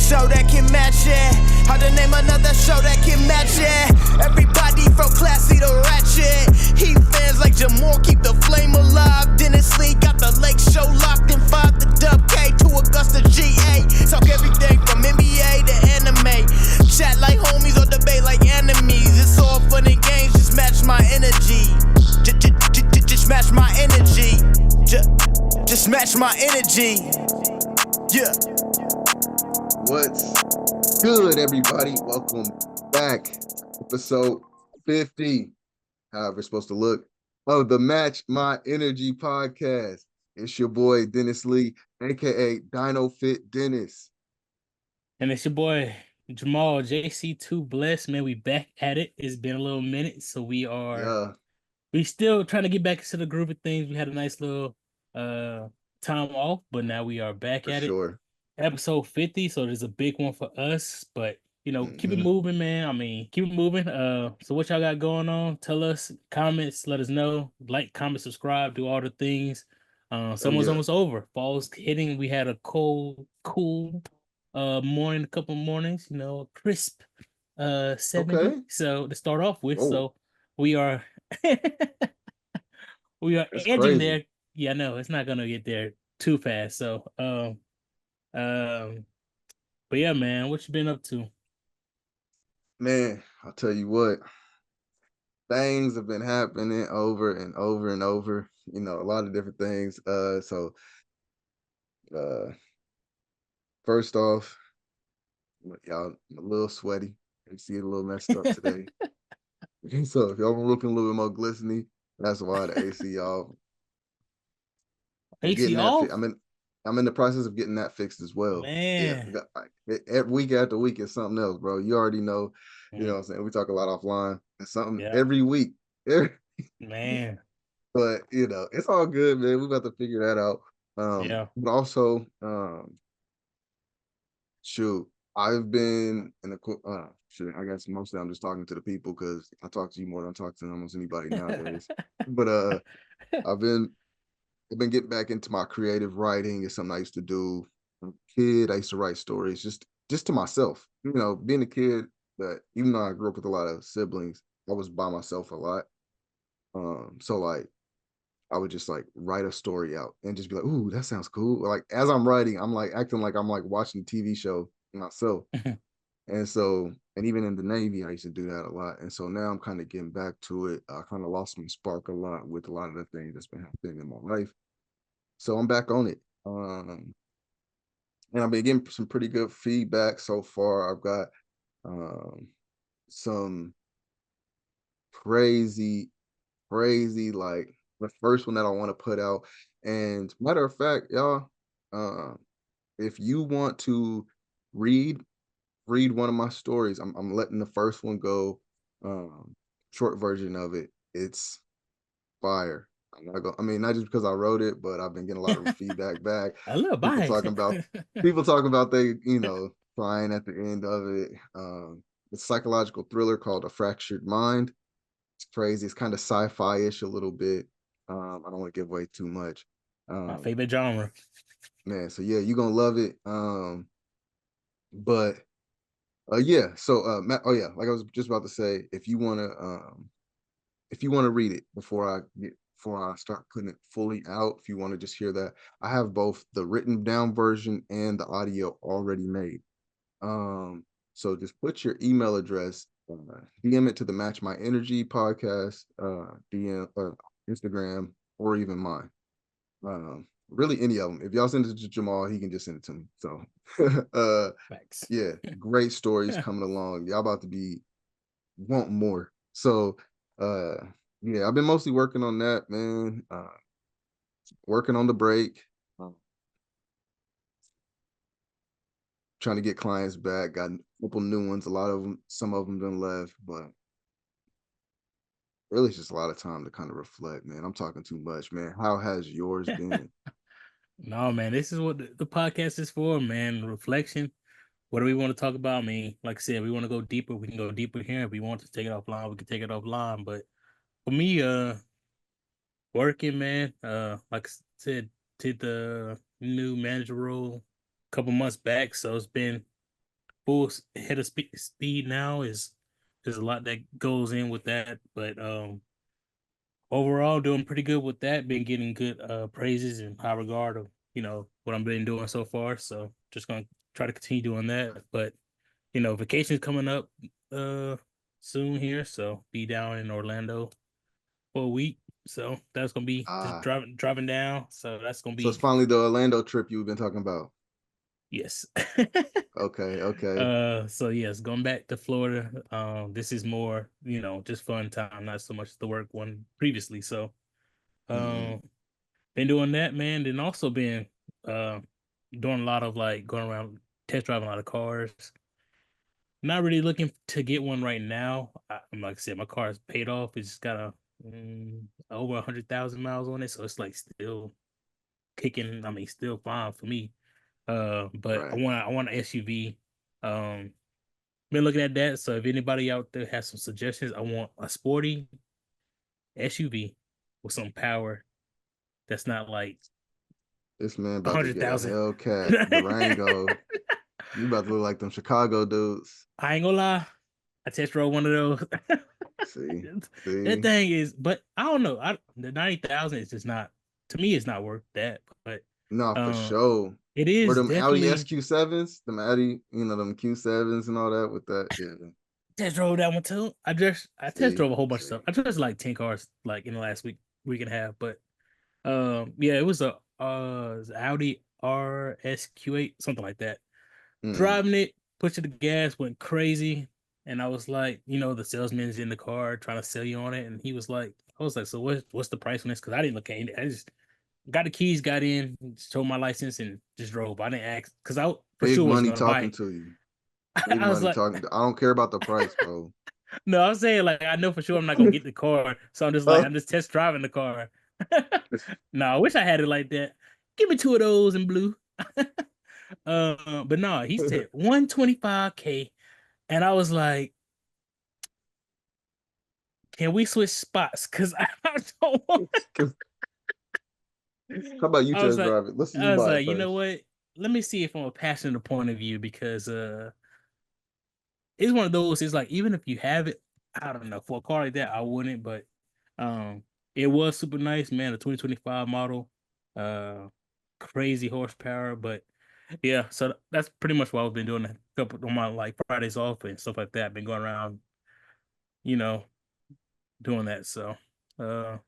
show that can match it. How to name another show that can match it. Everybody from classy to ratchet. Heat fans like Jamaal keep the flame alive. Dennis Lee got the lake show locked in 5 to Dub K to Augusta GA. Talk everything from NBA to anime. Chat like homies or debate like enemies. It's all fun and games, just match my energy. Just match my energy. Just match my energy. Yeah. What's good, everybody? Welcome back. Episode 50, however it's supposed to look, of the Match My Energy podcast. It's your boy, Dennis Lee, a.k.a. DinoFit Dennis. And it's your boy, Jamaal, JC2 Bless. Man, we back at it. It's been a little minute, so we still trying to get back into the groove of things. We had a nice little time off, but now we are back at it. Episode 50, so there's a big one for us, but keep it moving, man. Keep it moving. So what y'all got going on? Tell us, comments, let us know. Like, comment, subscribe, do all the things. Summer's almost over. Fall's hitting. We had a cool morning, a couple mornings, crisp 70. Okay. So to start off with, so we are That's edging crazy. there. Yeah, no, it's not gonna get there too fast. So but yeah, man, what you been up to? Man, I'll tell you what, things have been happening over and over and over, a lot of different things. First off, y'all, I'm a little sweaty. You see it a little messed up today. So if y'all were looking a little bit more glistening, that's why the AC off. AC off? I'm in the process of getting that fixed as well. Man. Yeah, week after week is something else, bro. You already know. You know what I'm saying? We talk a lot offline. It's something every week. Man. But it's all good, man. We about to figure that out. But also, I've been in the I guess mostly I'm just talking to the people because I talk to you more than I talk to almost anybody nowadays. But I've been getting back into my creative writing. It's something I used to do. As a kid, I used to write stories just to myself. Being a kid, that even though I grew up with a lot of siblings, I was by myself a lot. So like I would just like write a story out and just be like, ooh, that sounds cool. Like as I'm writing, I'm like acting like I'm like watching a TV show myself. And even in the Navy, I used to do that a lot. And so now I'm kind of getting back to it. I kind of lost my spark a lot with a lot of the things that's been happening in my life. So I'm back on it. And I've been getting some pretty good feedback so far. I've got some crazy, like the first one that I want to put out. And matter of fact, y'all, if you want to read one of my stories, I'm letting the first one go. Short version of it, it's fire. I'm not going, not just because I wrote it, but I've been getting a lot of feedback back. I love people talking about they crying at the end of it. It's a psychological thriller called A Fractured Mind. It's crazy. It's kind of sci-fi-ish a little bit. I don't want to give away too much. My favorite genre. Man, so yeah, you're gonna love it. But so Matt, like I was just about to say, if you wanna read it before I start putting it fully out, if you want to just hear that, I have both the written down version and the audio already made. So just put your email address, DM it to the Match My Energy podcast, DM, Instagram, or even mine. Really any of them. If y'all send it to Jamaal, he can just send it to me. So Thanks. Yeah, great stories coming along. Y'all about to want more. So I've been mostly working on that, man. Working on the break. Trying to get clients back. Got a couple new ones. Some of them done left, but really it's just a lot of time to kind of reflect, man. I'm talking too much, man. How has yours been? No, man, this is what the podcast is for, man. Reflection. What do we want to talk about? Like I said, we want to go deeper. We can go deeper here. If we want to take it offline, we can take it offline. But for me, working, man. Like I said, did the new manager role a couple months back, so it's been full head of speed now. There's a lot that goes in with that, but overall doing pretty good with that. Been getting good praises and high regard of what I've been doing so far. So just gonna try to continue doing that. But vacation's coming up soon here, so be down in Orlando for a week. So that's gonna be just driving down. So that's gonna be. So it's finally the Orlando trip you've been talking about. Yes. Okay. So yes, going back to Florida. This is more, just fun time, not so much the work one previously. So been doing that, man. Then also been doing a lot of like going around test driving a lot of cars. Not really looking to get one right now. Like I said, my car is paid off. It's just got over 100,000 miles on it, so it's like still kicking. I mean, still fine for me. But right. I want an SUV. Been looking at that. So if anybody out there has some suggestions, I want a sporty SUV with some power. That's not like this man about to get a 100,000 Hellcat Durango. You about to look like them Chicago dudes. I ain't gonna lie. I test drove one of those. See, that thing is, but I don't know. The 90,000 is just not, to me. It's not worth that. But no, for sure. It is. Or them definitely Audi SQ7s, them Audi, them Q7s and all that with that. Yeah. Test drove that one too. I test drove a whole bunch of stuff. I just like 10 cars like in the last week and a half. But yeah, it was a Audi RSQ8, something like that. Driving it, pushing the gas, went crazy. And I was like, the salesman's in the car trying to sell you on it. And he was like, I was like, so what's the price on this? Because I didn't look at it. I just got the keys, got in, showed my license, and just drove. I didn't ask because I for big sure was money gonna buy talking it. to you. Big I was money like, talking. I don't care about the price, bro. No, I'm saying like I know for sure I'm not gonna get the car, so I'm just like I'm just test driving the car. No, I wish I had it like that. Give me 2 of those in blue. But no, he said 125K, and I was like, "Can we switch spots?" Because I don't want. How about you test drive it? Let's see you buy it you first. know what? Let me see if from a passionate point of view, because it's one of those. It's like even if you have it, I don't know, for a car like that, I wouldn't. But it was super nice, man. The 2025 model, crazy horsepower. But yeah, so that's pretty much what I've been doing. A couple on my like Fridays off and stuff like that. I've been going around, doing that. So, but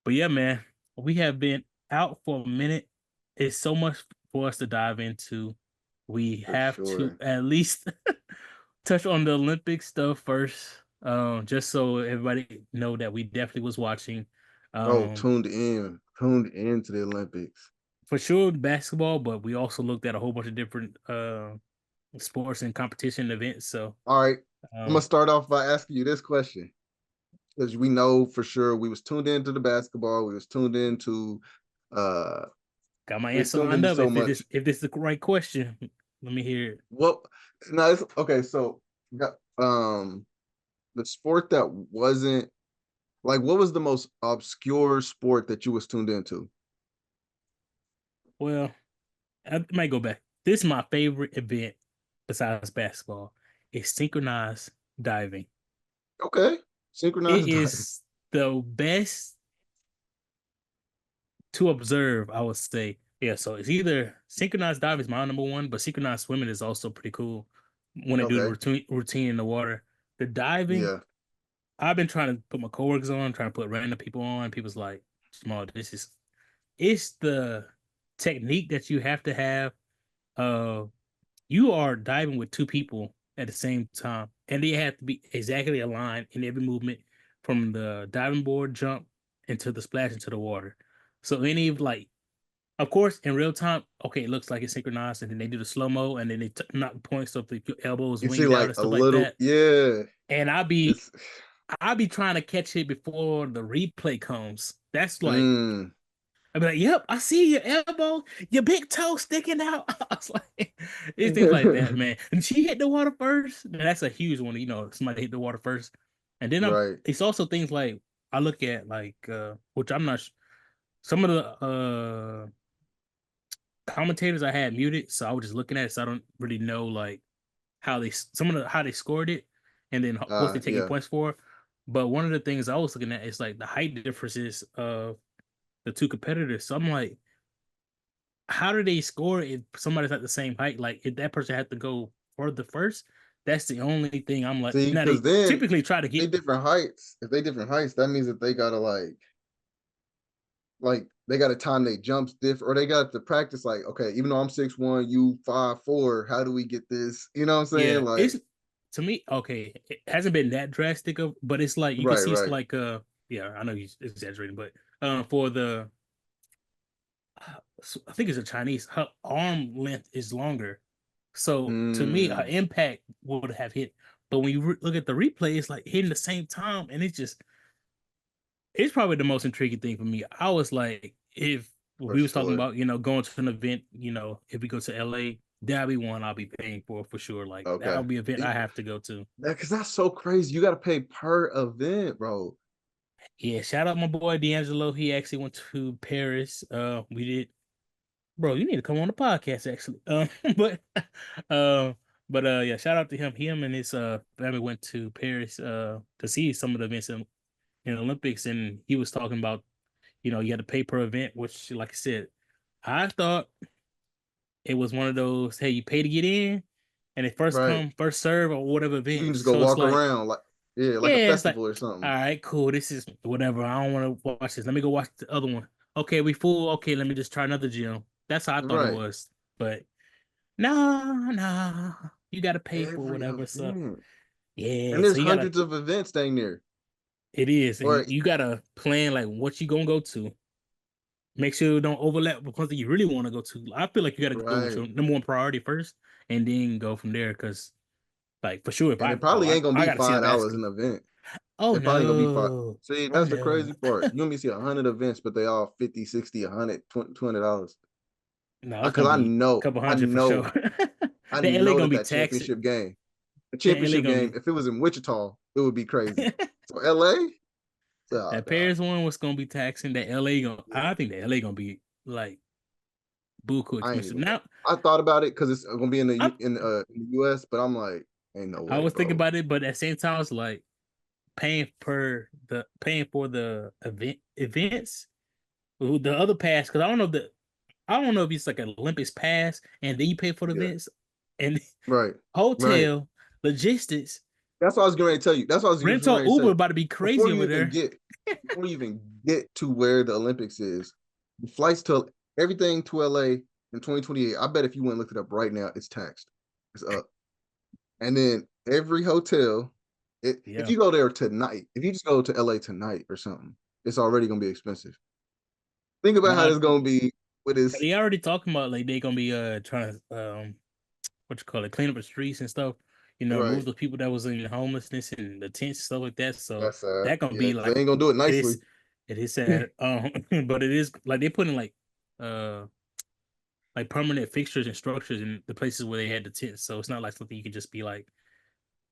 yeah, man, we have been out for a minute. It's so much for us to dive into. We have to at least touch on the Olympic stuff first, just so everybody know that we definitely was watching. Tuned in to the Olympics. For sure, basketball, but we also looked at a whole bunch of different sports and competition events. So, all right, I'm gonna start off by asking you this question, because we know for sure we was tuned into the basketball. We was tuned into. Got my answer lined up. If this is the right question, let me hear it. Well, no, it's okay. So, the sport that wasn't like, what was the most obscure sport that you was tuned into? Well, I might go back. This is my favorite event besides basketball. It's synchronized diving. Okay, synchronized diving. It is the best to observe, I would say. Yeah, so it's either synchronized diving is my number one, but synchronized swimming is also pretty cool when they do the routine in the water. The diving, yeah. I've been trying to put my coworkers on, trying to put random people on. People's like, Jamal, it's the technique that you have to have. You are diving with 2 people at the same time, and they have to be exactly aligned in every movement from the diving board jump into the splash into the water. So of course, in real time, okay, it looks like it's synchronized, and then they do the slow-mo, and then they knock points up, your elbows wing down and stuff like that. Yeah. And I'll be trying to catch it before the replay comes. That's like, I'll be like, yep, I see your elbow, your big toe sticking out. I was like, it's things like that, man. And she hit the water first. And that's a huge one, somebody hit the water first. And then it's also things like, I look at like, which I'm not some of the commentators I had muted, so I was just looking at it, so I don't really know like how they how they scored it, and then what they're taking Yeah. points for. But one of the things I was looking at is like the height differences of the two competitors. So I'm like, how do they score if somebody's at the same height? Like if that person had to go further first, that's the only thing I'm like. See, Now because they then typically try to they get different heights. If they different heights, that means that they gotta like they gotta time their jumps different, or they got to practice like, okay, even though I'm 6'1", you 5'4", how do we get this? You know what I'm saying? yeah. Like, It's to me okay. It hasn't been that drastic of, but it's like you can right, see it's right. like yeah. I know he's exaggerating, but for the I think it's a Chinese. Her arm length is longer, so to me, her Mm, impact would have hit. But when you look at the replay, it's like hitting the same time, and it's probably the most intriguing thing for me. I was like, if for we was talking sure. about going to an event, if we go to LA, that'll be one I'll be paying for sure. Like Okay. that'll be an event I have to go to. Because that's so crazy. You got to pay per event, bro. Yeah, shout out my boy D'Angelo. He actually went to Paris. We did. Bro, you need to come on the podcast actually. But uh, yeah, shout out to him. Him and his family went to Paris to see some of the events in the Olympics, and he was talking about you had to pay per event, which like I said, I thought it was one of those, hey, you pay to get in, and it first Right. come first serve or whatever You can event. just go So it's walk like, around like, yeah, like a yeah, it's like, festival or all something. right, cool. This is whatever. I don't want to watch this. Let me go watch the other one. Okay, we full. Okay, let me just try another gym. That's how I thought it Right. was. But nah, you got to pay for Every whatever. So event. yeah, And so there's you gotta. hundreds of events staying there. It is, Or and you gotta plan like what you gonna go to. Make sure it don't overlap with something you really want to go to. I feel like you gotta go with right. your number one priority first, and then go from there. Because like for sure, if And I it probably ain't gonna I be gotta see the $5 basket. an event. Oh It probably ain't gonna be five. no, See, oh that's the no, crazy part. You gonna be see 100 events, but they all 50, 60, 100, $20. no, it's Because gonna be a couple I hundred for sure. know, I The LA know gonna that be that taxing. championship game, the The LA championship gonna game, be if it was in Wichita, it would be crazy. So LA, oh that God, Paris one was gonna be taxing. That LA gonna yeah, I think the LA gonna be like buku I ain't expensive. even. Now I thought about it because it's gonna be in the I'm in the US, but I'm like, ain't no I way, was thinking bro. about it, but at the same time, it's like paying for the events. The other pass, because I don't know if it's like an Olympics pass and then you pay for the Yeah, events and right, right. hotel, logistics, That's what I was going to tell you. That's what I was getting rental ready to Uber say. about to be Before crazy you over even there. get, before you even get to where the Olympics is, the flights to everything to LA in 2028. I bet if you went and looked it up right now, it's taxed. It's up. And then every hotel, if Yeah. you go there tonight, if you just go to LA tonight or something, it's already gonna be expensive. Think about how Now it's gonna be with this. they already talking about like they gonna be trying to what you call it, clean up the streets and stuff. Right. Remove the people that was in homelessness and the tents and stuff like that. So That's sad. that gonna Yeah, be because they like ain't gonna do it it nicely. is it is sad. But it is like they put in uh like permanent fixtures and structures in the places where they had the tents. So it's not like something you can just be like,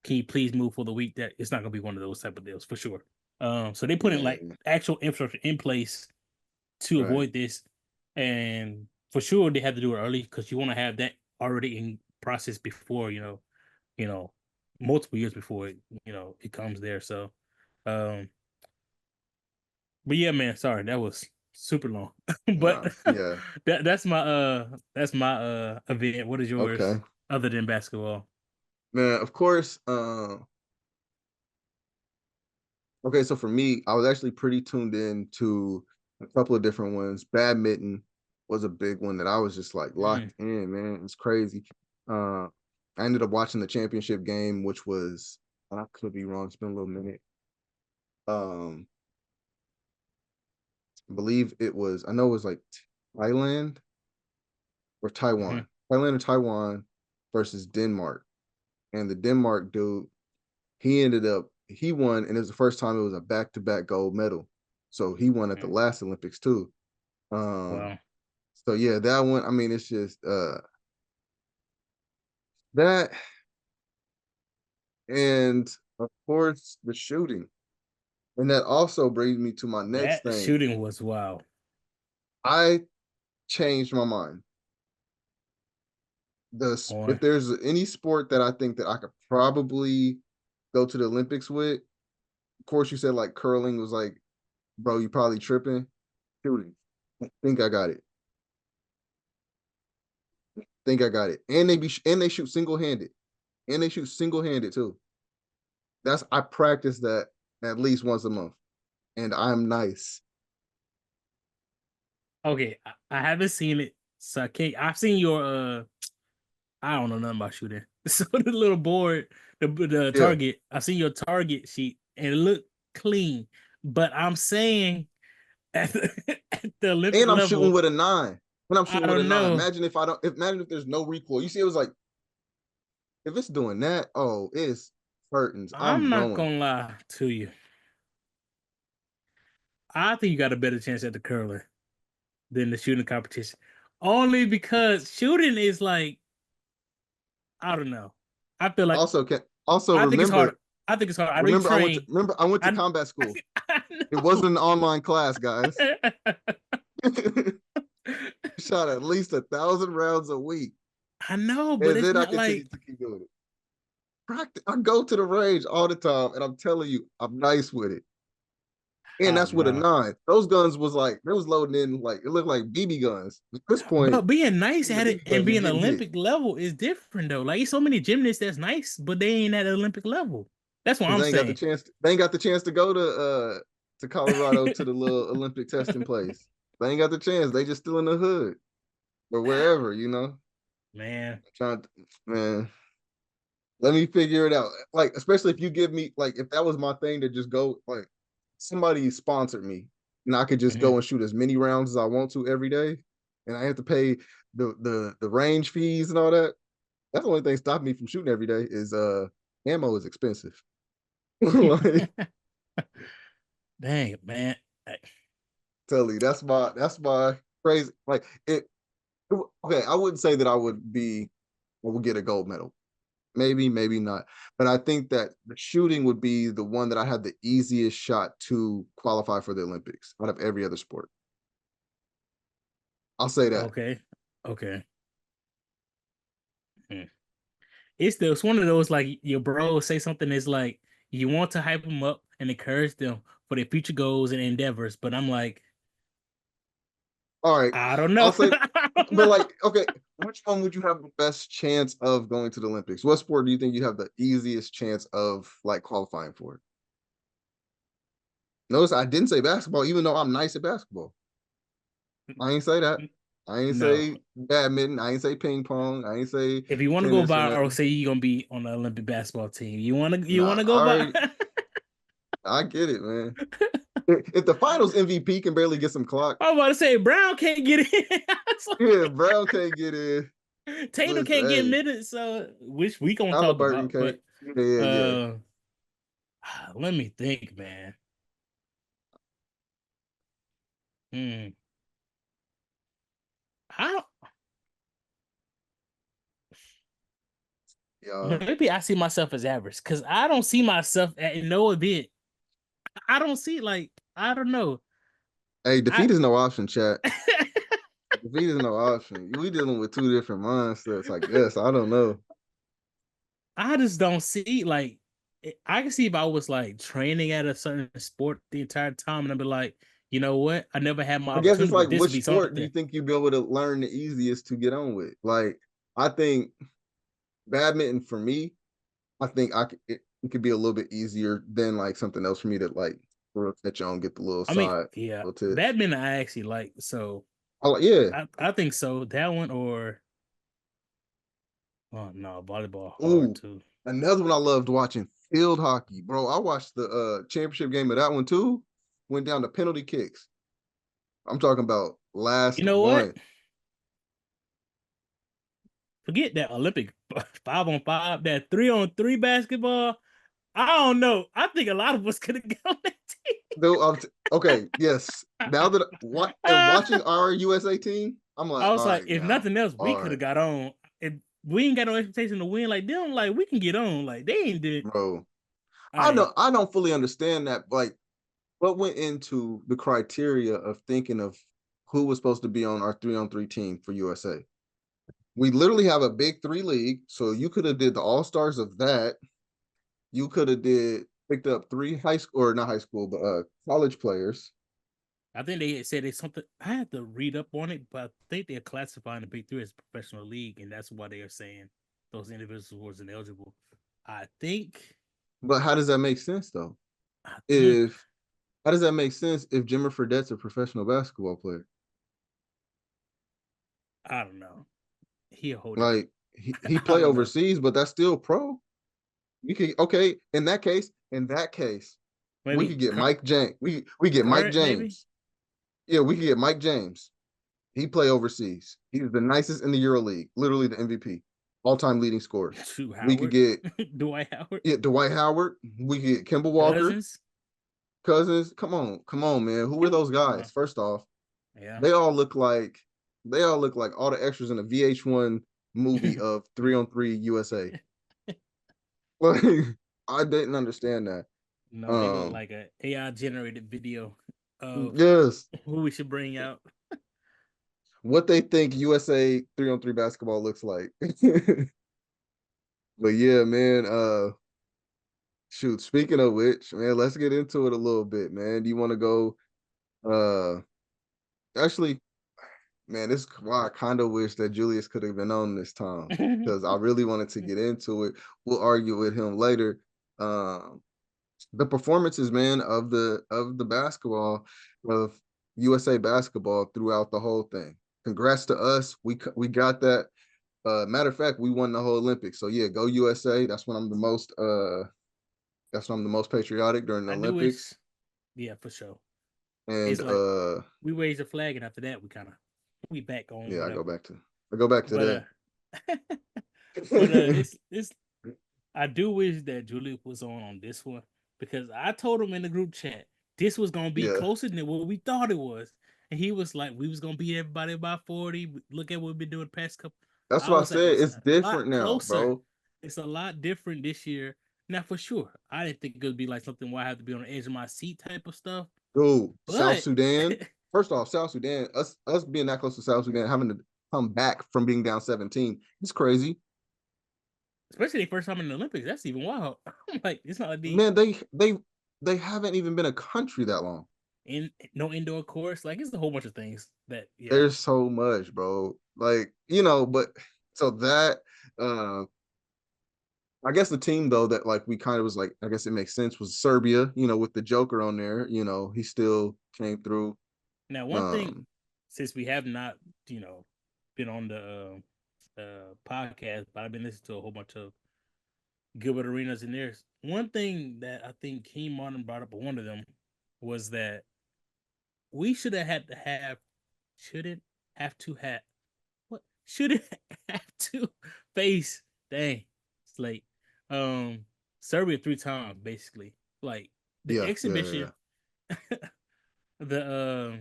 can you please move for the week? That it's not gonna be one of those type of deals for sure. So they put in like Man, actual infrastructure in place to right. avoid this, and for sure they have to do it early because you want to have that already in process before you know multiple years before it comes there. So, um, but yeah, man, sorry that was super long, but Nah, yeah. that's my event. What is yours Okay. other than basketball? Man, of course, okay, so for me, I was actually pretty tuned in to a couple of different ones. Badminton was a big one that I was just like Mm, locked in, man. It's crazy. Uh, I ended up watching the championship game, which was, I could be wrong, it's been a little minute. Um, I believe it was, I know it was like Thailand or mhm. Taiwan. Thailand or Taiwan versus Denmark. And the Denmark dude, he won, and it was the first time it was a back-to-back gold medal. So he won at the Mm. last Olympics too. Um, Wow. so yeah, that one, I mean, it's just that, and of course the shooting. And that also brings me to my next That thing. shooting was wow. I changed my mind. Or if there's any sport that I think that I could probably go to the Olympics with, of course you said like curling was like, bro, you probably tripping. Shooting. I think I got it. Think I got it. And they shoot single-handed. And they shoot single-handed too. I practice that at least once a month. And I'm nice. okay, I haven't seen it, so I've seen your I don't know nothing about shooting. So the little board, the Yeah. target, I seen your target sheet and it looked clean. But I'm saying at the Olympic And I'm level, shooting with a 9. When I'm I shooting with a don't 9. know. Imagine if there's no recoil. You see, it was like, if it's doing that, oh, it's curtains. I'm I'm not going. gonna lie to you. I think you got a better chance at the curler than the shooting competition. Only because shooting is like, I don't know. I feel like Also I think it's hard. remember, I think it's hard. I know you train. I went to I, combat school. I It wasn't an online class, guys. know. Shot at least 1,000 rounds a week. I know, but And it's then I not continue like to keep doing it. Practice. I go to the range all the time, and I'm telling you, I'm nice with it. And I that's don't with a know. 9. Those guns was like, they was loading in like, it looked like BB guns. At this point, But being nice at it BB and guns ain't being getting hit. Olympic level is different though. Like, so many gymnasts that's nice, but they ain't at Olympic level. That's what Because I'm they ain't got the saying. chance. They ain't got the chance to go to Colorado to the little Olympic testing place. They ain't got the chance. They just still in the hood or wherever, you know. Man, Trying to, man. Let me figure it out. Like, especially if you give me like, if that was my thing to just go, like, somebody sponsored me, and I could just mhm. go and shoot as many rounds as I want to every day, and I have to pay the range fees and all that. That's the only thing stopping me from shooting every day is ammo is expensive. Like, Dang, man. tell you, that's my crazy. Like okay, I wouldn't say that I would get a gold medal. Maybe, maybe not. But I think that the shooting would be the one that I had the easiest shot to qualify for the Olympics out of every other sport. I'll say that. Okay. Okay. Hmm. It's one of those like your bro say something that's like you want to hype them up and encourage them for their future goals and endeavors, but I'm like, All right. I don't know. I'll say, I don't but know. like, okay, which one would you have the best chance of going to the Olympics? What sport do you think you have the easiest chance of like qualifying for? Notice I didn't say basketball, even though I'm nice at basketball. I ain't say that. I ain't No. say badminton. I ain't say ping pong. I ain't say If you want to go tennis or viral, nothing. say you're gonna be on the Olympic basketball team. You Nah, wanna go viral? I get it, man. If the finals MVP can barely get some clock, I was about to say Brown can't get in. yeah, Brown can't get in. Tatum Listen, can't get hey, minutes, which we gonna talk Halliburton about. can't. But Yeah, yeah, yeah. uh let me think, man. Hmm. I Yeah. Maybe I see myself as average because I don't see myself at no event. I don't see like I don't know. Hey, I defeat is no option, chat. Defeat is no option. We dealing with two different mindsets, I guess. I don't know. I just don't see like I can see if I was like training at a certain sport the entire time and I'd be like, you know what? I never had my I guess it's opportunity, like, but this would which be sport do you something. think you'd be able to learn the easiest to get on with? Like, I think badminton for me, I think it could be a little bit easier than like something else for me to like catch on, get the little I mean, side, yeah, little tips. badminton I actually like, so I like, yeah. I think so. That one or oh no, volleyball hard Ooh, too. another one I loved watching, field hockey, bro. I watched the championship game of that one too. Went down to penalty kicks. I'm talking about You last know what? one. Forget that Olympic 5-on-5, that 3-on-3 basketball. I don't know. I think a lot of us could have got on that team. Though, okay, yes. Now that what and watching our USA team, I'm I like, was all like, right, if now, nothing else, we all could right, have got on. If we ain't got no expectation to win, like them, like we can get on. Like they ain't did. bro. I I don't fully understand that. Like, what went into the criteria of thinking of who was supposed to be on our 3-on-3 team for USA? we literally have a big 3 league. So you could have did the all-stars of that. You could have picked up 3 high school, or not high school, but college players. I think they said it's something. I had to read up on it, but I think they're classifying the Big Three as a professional league, and that's why they are saying those individuals wasn't eligible. I think. But how does that make sense though? I think. If how does that make sense if Jimmer Fredette's a professional basketball player? I don't know. He a whole like he play overseas, but that's still pro. You could in that case, maybe we could get Mike James. We get Mike James. Maybe? Yeah, we could get Mike James. He play overseas. He was the nicest in the EuroLeague, literally the MVP, all-time leading scorer. We could get Dwight Howard. Yeah, Dwight Howard. We could get Kemba Walker. Cousins. Come on, man. Who are those guys? First off, they all look like all the extras in a VH1 movie of 3-on-3 USA. Like, I didn't understand that. No, they look like an AI generated video of who we should bring out. What they think USA 3-on-3 basketball looks like. But yeah, man. Shoot, speaking of which, man, let's get into it a little bit, man. Do you want to go? Actually, man, this is why I kind of wish that Julius could have been on this time, because I really wanted to get into it. We'll argue with him later. The performances, man, of the basketball of USA basketball throughout the whole thing. Congrats to us. We got that. Matter of fact, we won the whole Olympics. So yeah, go USA. That's when I'm the most patriotic during the Olympics. Yeah, for sure. And like, we raised a flag, and after that, we back on. Yeah, whatever. I go back to that. It's I do wish that Julius was on this one, because I told him in the group chat this was gonna be closer than what we thought it was, and he was like, "We was gonna beat everybody by 40. Look at what we've been doing the past couple." That's what I said. It's different now, bro. It's a lot different this year. Now, for sure, I didn't think it would be like something where I have to be on the edge of my seat type of stuff. Dude, South Sudan. First off, South Sudan, us being that close to South Sudan, having to come back from being down 17, it's crazy. Especially the first time in the Olympics. That's even wild. I'm like, it's not like man, they haven't even been a country that long. No indoor course. Like, it's a whole bunch of things that there's so much, bro. Like, but so that I guess the team though that like we kind of was like, I guess it makes sense, was Serbia, with the Joker on there, he still came through. Now, one thing, since we have not, been on the podcast, but I've been listening to a whole bunch of Gilbert Arenas, and there's one thing that I think Keem Martin brought up, one of them was that we shouldn't have to face Slate Serbia 3 times, basically. Like the exhibition, the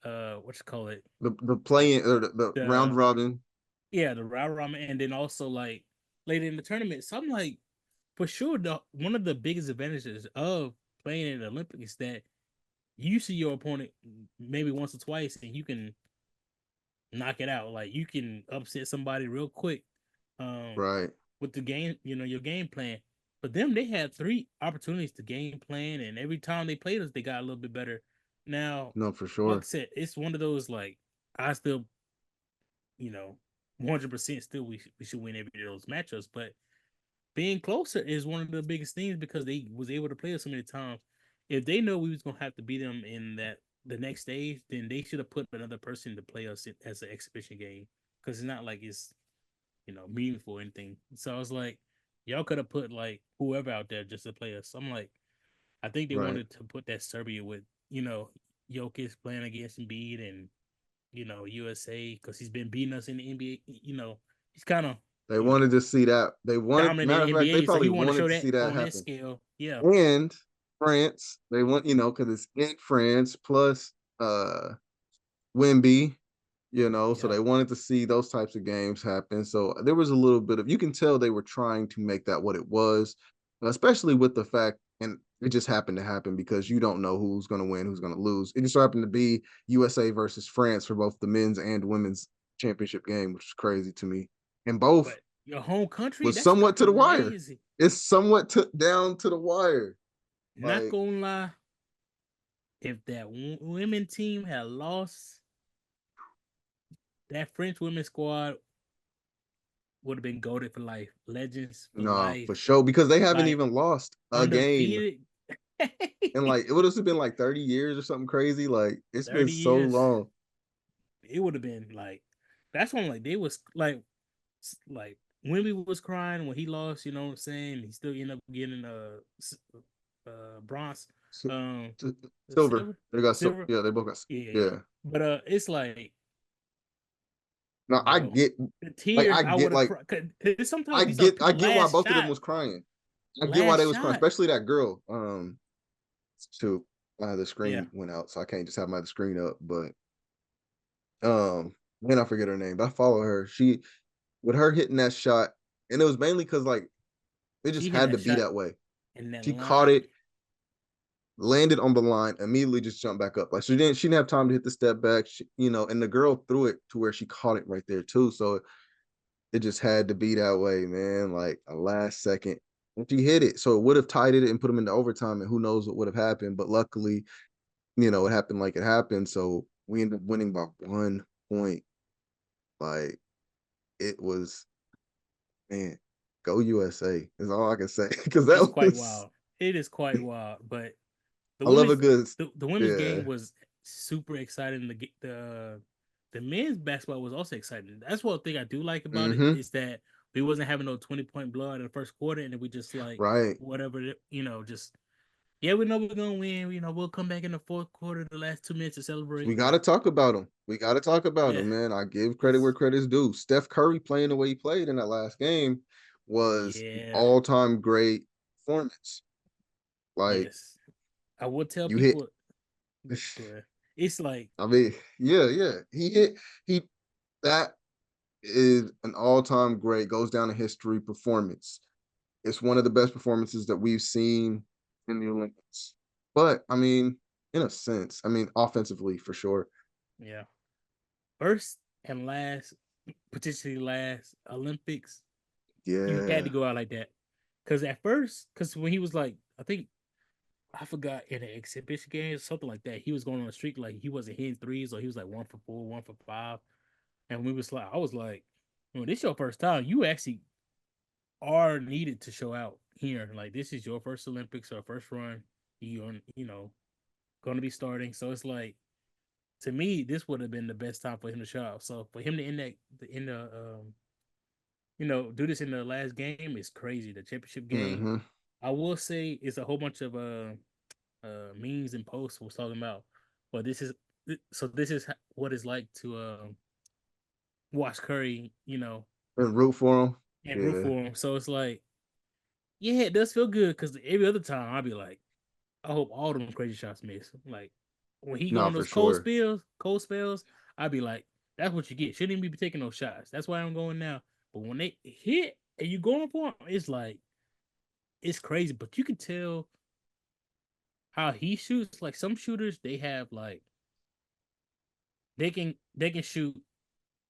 what you call it, the playing or the round robin, the round robin, and then also like later in the tournament. So I'm like, for sure, one of the biggest advantages of playing in the Olympics is that you see your opponent maybe once or twice and you can knock it out. Like, you can upset somebody real quick. Right. With the game, your game plan. But them, they had 3 opportunities to game plan, and every time they played us, they got a little bit better. Now, no, for sure. Like I said, it's one of those, like, I still, 100% still we should win every of those matchups. But being closer is one of the biggest things, because they was able to play us so many times. If they know we was gonna have to beat them in the next stage, then they should have put another person to play us as an exhibition game, because it's not like it's meaningful or anything. So I was like, y'all could have put like whoever out there just to play us. I'm like, I think they wanted to put that Serbia with Jokic playing against Embiid and USA, because he's been beating us in the NBA. He's kind of. They wanted to see that. They wanted. Matter of fact, they probably wanted to see that happen. Scale. Yeah. And France, they want because it's in France plus Wemby. So they wanted to see those types of games happen. So there was a little bit of, you can tell they were trying to make that what it was, especially with the fact, and it just happened to happen because you don't know who's going to win, who's going to lose. It just happened to be USA versus France for both the men's and women's championship game, which is crazy to me. And both But your home country, was that's somewhat to the wire. crazy. It's somewhat down to the wire. Not gonna lie, if that women team had lost, that French women's squad would have been goated for life. Legends for life. For sure, because they haven't Like, even lost a game. And like it would have been like 30 years or something crazy. Like it's been so long. It would have been like that's when like they was like Wemby was crying when he lost, you know what I'm saying? He still ended up getting bronze. Silver. They got silver. Yeah, they both got yeah. But it's like no, I get the tears. Like, I get like sometimes I get why both of them was crying. I get why they was crying, especially that girl. Shoot, the screen went out, so I can't just have my screen up. But when I forget her name, but I follow her. She with her hitting that shot, and it was mainly because like it just had to be that way. She caught it, landed on the line, immediately just jumped back up. Like she didn't have time to hit the step back, and the girl threw it to where she caught it right there too. So it just had to be that way, man. Like a last second. And she hit it. So it would have tied it and put them into overtime, and who knows what would have happened. But luckily, it happened like it happened. So we ended up winning by 1 point. Like it was, man, go USA is all I can say. Because that was quite wild. It is quite wild. But I love a good the women's game was super exciting. The men's basketball was also exciting. That's one thing I do like about it is that we wasn't having no 20-point blowout in the first quarter, and then we just like whatever, just we know we're gonna win. We'll come back in the fourth quarter, the last 2 minutes to celebrate. We gotta talk about them. Man. I give credit where credit's due. Steph Curry playing the way he played in that last game was all-time great performance. Like I would tell people it's like I mean, he that is an all-time great, goes down in history performance. It's one of the best performances that we've seen in the Olympics. But I mean, in a sense, offensively for sure. Yeah. First and last, potentially last Olympics. Yeah. You had to go out like that. Because when he was like, I forgot, in an exhibition game or something like that, he was going on a streak like he wasn't hitting threes, or he was like 1 for 4, 1 for 5. And I was like, this is your first time. You actually are needed to show out here. Like, this is your first Olympics or first run. You're, going to be starting. So it's like, to me, this would have been the best time for him to show out. So for him to do this in the last game is crazy. The championship game. I will say it's a whole bunch of memes and posts was talking about. But this is what it's like to watch Curry, and root for him. Root for him. So it's like, it does feel good because every other time I'll be like, I hope all them crazy shots miss. Like when he go on those cold spells, I'll be like, that's what you get. Shouldn't even be taking those shots. That's why I'm going now. But when they hit and you going for them, it's like, it's crazy. But you can tell how he shoots. Like some shooters, they have like they can shoot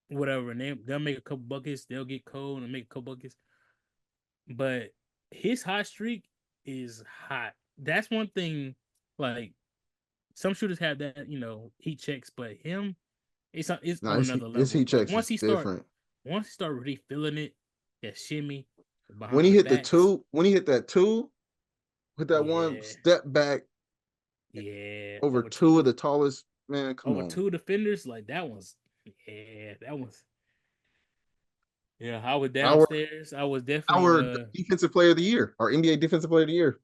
whatever, and they'll make a couple buckets. They'll get cold and make a couple buckets. But his hot streak is hot. That's one thing. Like some shooters have that, heat checks, but him, it's on another level. His heat checks is different. Once he start really feeling it, that shimmy. When he hit that two, with that one step back, over two of the tallest, man, come on. Over two defenders, like that one's, I was downstairs. I was definitely our defensive player of the year, our NBA defensive player of the year.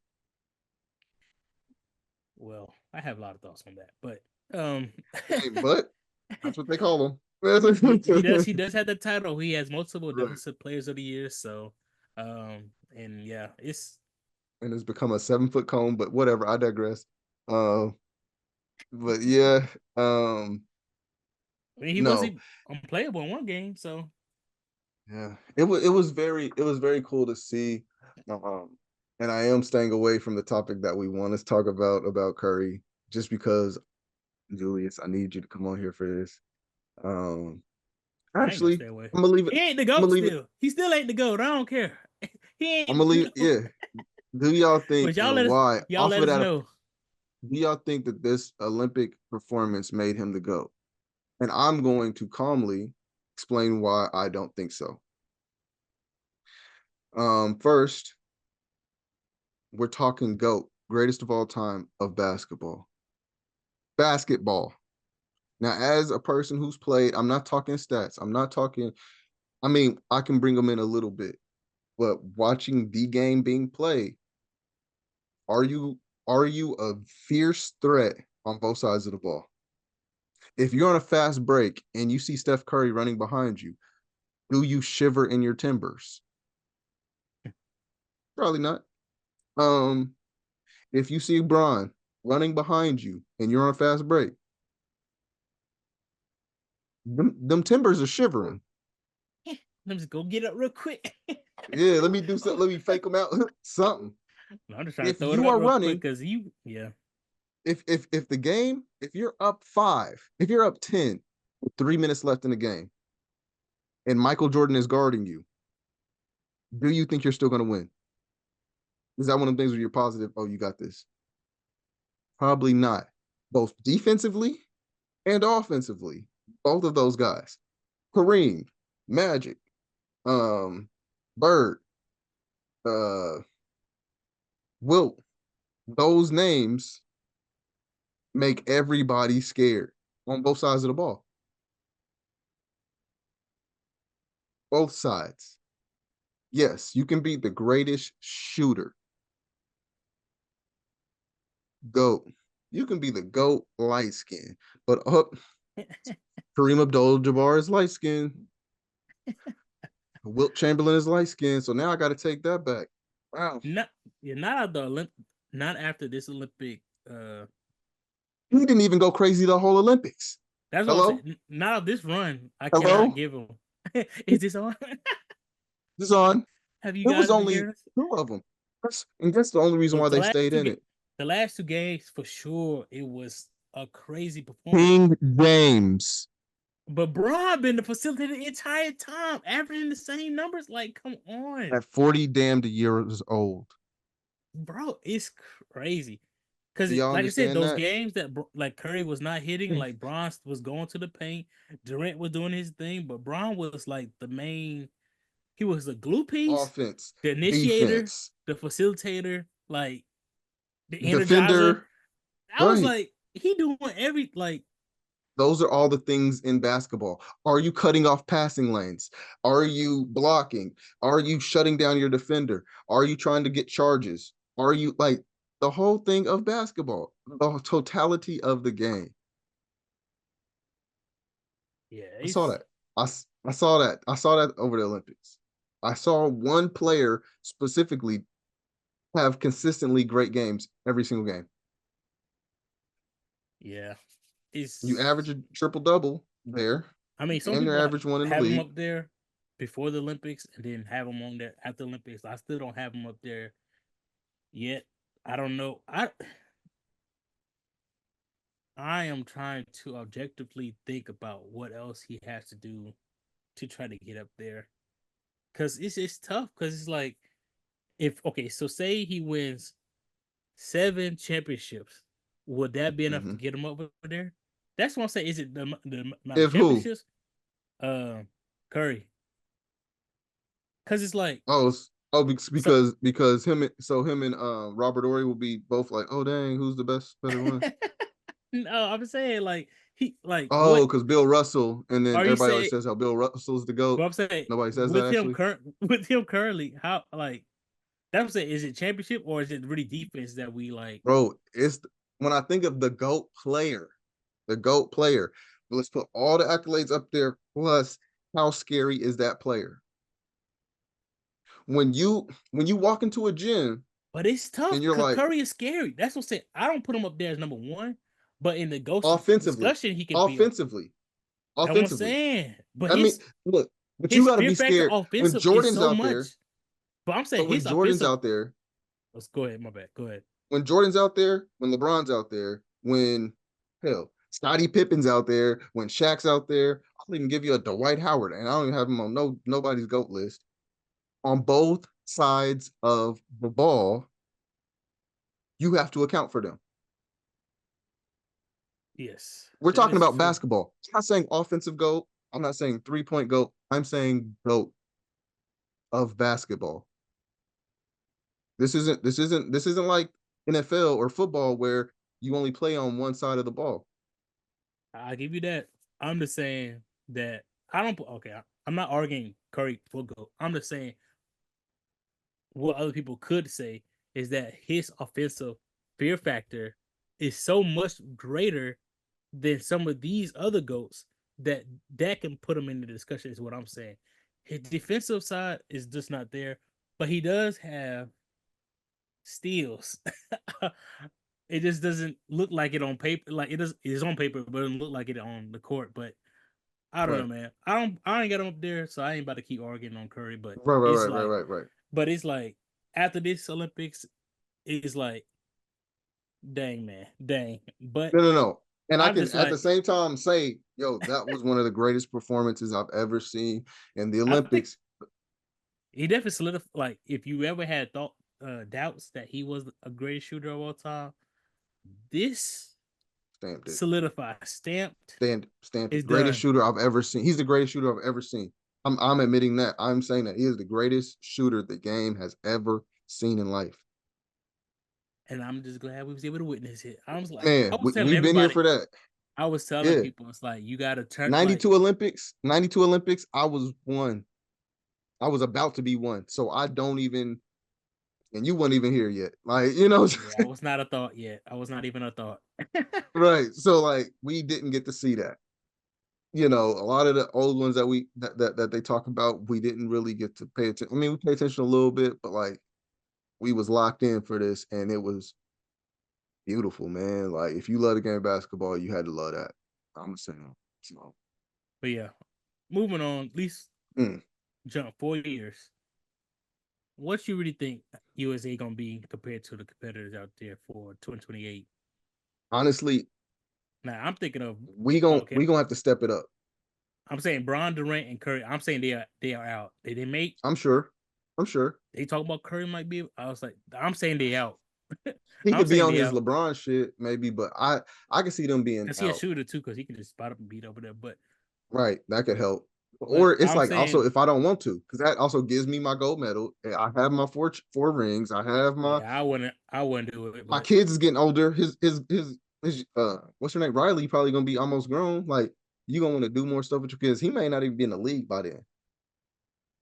Well, I have a lot of thoughts on that, but but that's what they call him. He does have the title. He has multiple defensive players of the year. So, it's become a 7-foot cone. But whatever, I digress. But yeah, he wasn't unplayable in one game. So yeah, it was very cool to see. And I am staying away from the topic that we want to talk about Curry, just because, Julius, I need you to come on here for this. I ain't gonna Actually, stay away. I'm gonna leave it. He ain't the I'm gonna GOAT leave it. still. He still ain't the GOAT. I don't care. He ain't. I'm gonna leave it. Yeah. Do y'all think But y'all and let us. why? Y'all Off let of us that, know. do y'all think that this Olympic performance made him the GOAT? And I'm going to calmly explain why I don't think so. First, we're talking GOAT, greatest of all time of basketball. Basketball. Now, as a person who's played, I'm not talking stats. I'm not talking, I mean, I can bring them in a little bit, but watching the game being played, are you a fierce threat on both sides of the ball? If you're on a fast break and you see Steph Curry running behind you, do you shiver in your timbers? Probably not. If you see Bron running behind you and you're on a fast break, them timbers are shivering. Let me just go get up real quick. Yeah, let me do something. Let me fake them out. Something. I'm just trying If to throw it you up are real running, quick because yeah. if the game, if you're up 5, if you're up 10, with 3 minutes left in the game, and Michael Jordan is guarding you, do you think you're still going to win? Is that one of the things where you're positive? Oh, you got this. Probably not. Both defensively and offensively, both of those guys, Kareem, Magic, Bird, Wilt, those names make everybody scared on both sides of the ball. Both sides. Yes, you can be the greatest shooter. GOAT. You can be the GOAT light skin, but Kareem Abdul-Jabbar is light skin. Wilt Chamberlain is light skin, so now I got to take that back. Wow. Not at the not after this Olympic. He didn't even go crazy the whole Olympics. That's what I'm saying. Not of this run. I cannot give him. Is this on? This is on. Have you It was guys been only hearing us? 2 of them. And that's the only reason why they stayed in it. The last 2 games, for sure, it was a crazy performance. King James. But Bron been the facilitator the entire time, averaging the same numbers. Like, come on. At 40 damned years old. Bro, it's crazy. Because, like I said, those games that like Curry was not hitting, like Bron was going to the paint, Durant was doing his thing, but Bron was like the main. He was the glue piece, offense, the initiator, defense, the facilitator, like the defender. energizer. I was like, he doing every like. Those are all the things in basketball. Are you cutting off passing lanes? Are you blocking? Are you shutting down your defender? Are you trying to get charges? Are you like the whole thing of basketball, the totality of the game? Yeah, I saw that. I saw that. I saw that over the Olympics. I saw one player specifically have consistently great games every single game. Yeah. You average a triple-double there. I mean, some people average one in the league. Have him up there before the Olympics and then have him on there after the Olympics. I still don't have him up there yet. I don't know. I am trying to objectively think about what else he has to do to try to get up there. Because it's tough. Because it's like, so say he wins 7 championships. Would that be enough to get him over there? That's what I'm saying. Is it the amount of championships? Curry. Because it's like because him and Robert Horry will be both like, oh dang, who's the better one? No, I'm saying like because Bill Russell, and then everybody always says how Bill Russell's the GOAT. But I'm saying nobody says that actually. With him currently, how like that's what I'm saying, is it championship or is it really defense that we like? Bro, it's when I think of the GOAT player, let's put all the accolades up there, plus how scary is that player? When you walk into a gym, but it's tough. And you're like, Curry is scary. That's what I'm saying. I don't put him up there as number 1, but in the GOAT discussion, he can offensively. That's what I'm saying. But look, but you got to be scared when Jordan's out there. But I'm saying when Jordan's out there. Let's go ahead. My bad. Go ahead. When Jordan's out there, when LeBron's out there, when Scottie Pippen's out there, when Shaq's out there, I'll even give you a Dwight Howard, and I don't even have him on nobody's GOAT list. On both sides of the ball, you have to account for them. Yes. We're talking about basketball. I'm not saying offensive GOAT. I'm not saying 3-point GOAT. I'm saying GOAT of basketball. This isn't like NFL or football where you only play on one side of the ball. I'll give you that. I'm just saying that I'm not arguing Curry for GOAT. I'm just saying what other people could say is that his offensive fear factor is so much greater than some of these other GOATs that can put him in the discussion, is what I'm saying. His defensive side is just not there, but he does have steals. It just doesn't look like it on paper. Like it is on paper, but it doesn't look like it on the court. But I don't know, man. I ain't got him up there, so I ain't about to keep arguing on Curry. But Right. But it's like after this Olympics, it's like, dang, man, dang. But no. And I can at like, the same time say, yo, that was one of the greatest performances I've ever seen in the Olympics. He definitely solidified. Like, if you ever had doubts that he was a greatest shooter of all time, this stamped it. Solidified, stamped. Greatest done. Shooter I've ever seen. He's the greatest shooter I've ever seen. I'm admitting that. I'm saying that he is the greatest shooter the game has ever seen in life. And I'm just glad we was able to witness it. I was like, man, we've been here for that. I was telling people, it's like, you got to turn 92 Olympics. I was one. I was about to be one. So I don't even, and you weren't even here yet. Like, you know. Yeah, I was not a thought yet. I was not even a thought. Right. So like, we didn't get to see that. You know, a lot of the old ones that they talk about, we didn't really get to pay attention. I mean, we pay attention a little bit, but like, we was locked in for this, and it was beautiful, man. Like, if you love the game of basketball, you had to love that. I'm saying. So. But yeah, moving on. At least jump 4 years. What you really think USA gonna be compared to the competitors out there for 2028? Honestly, now I'm thinking of we gonna have to step it up. I'm saying Bron, Durant, and Curry. I'm saying they are out. They make. I'm sure. They talk about Curry might be. I was like, I'm saying they out. He could be on his LeBron shit, maybe, but I can see them being out. Because he's a shooter too, because he can just spot up and beat over there. But right, that could help. Or it's like, also, if I don't want to, because that also gives me my gold medal. I have my four rings. I have my. Yeah, I wouldn't do it. My kids is getting older. His what's her name? Riley probably gonna be almost grown. Like, you gonna want to do more stuff with your kids. He may not even be in the league by then.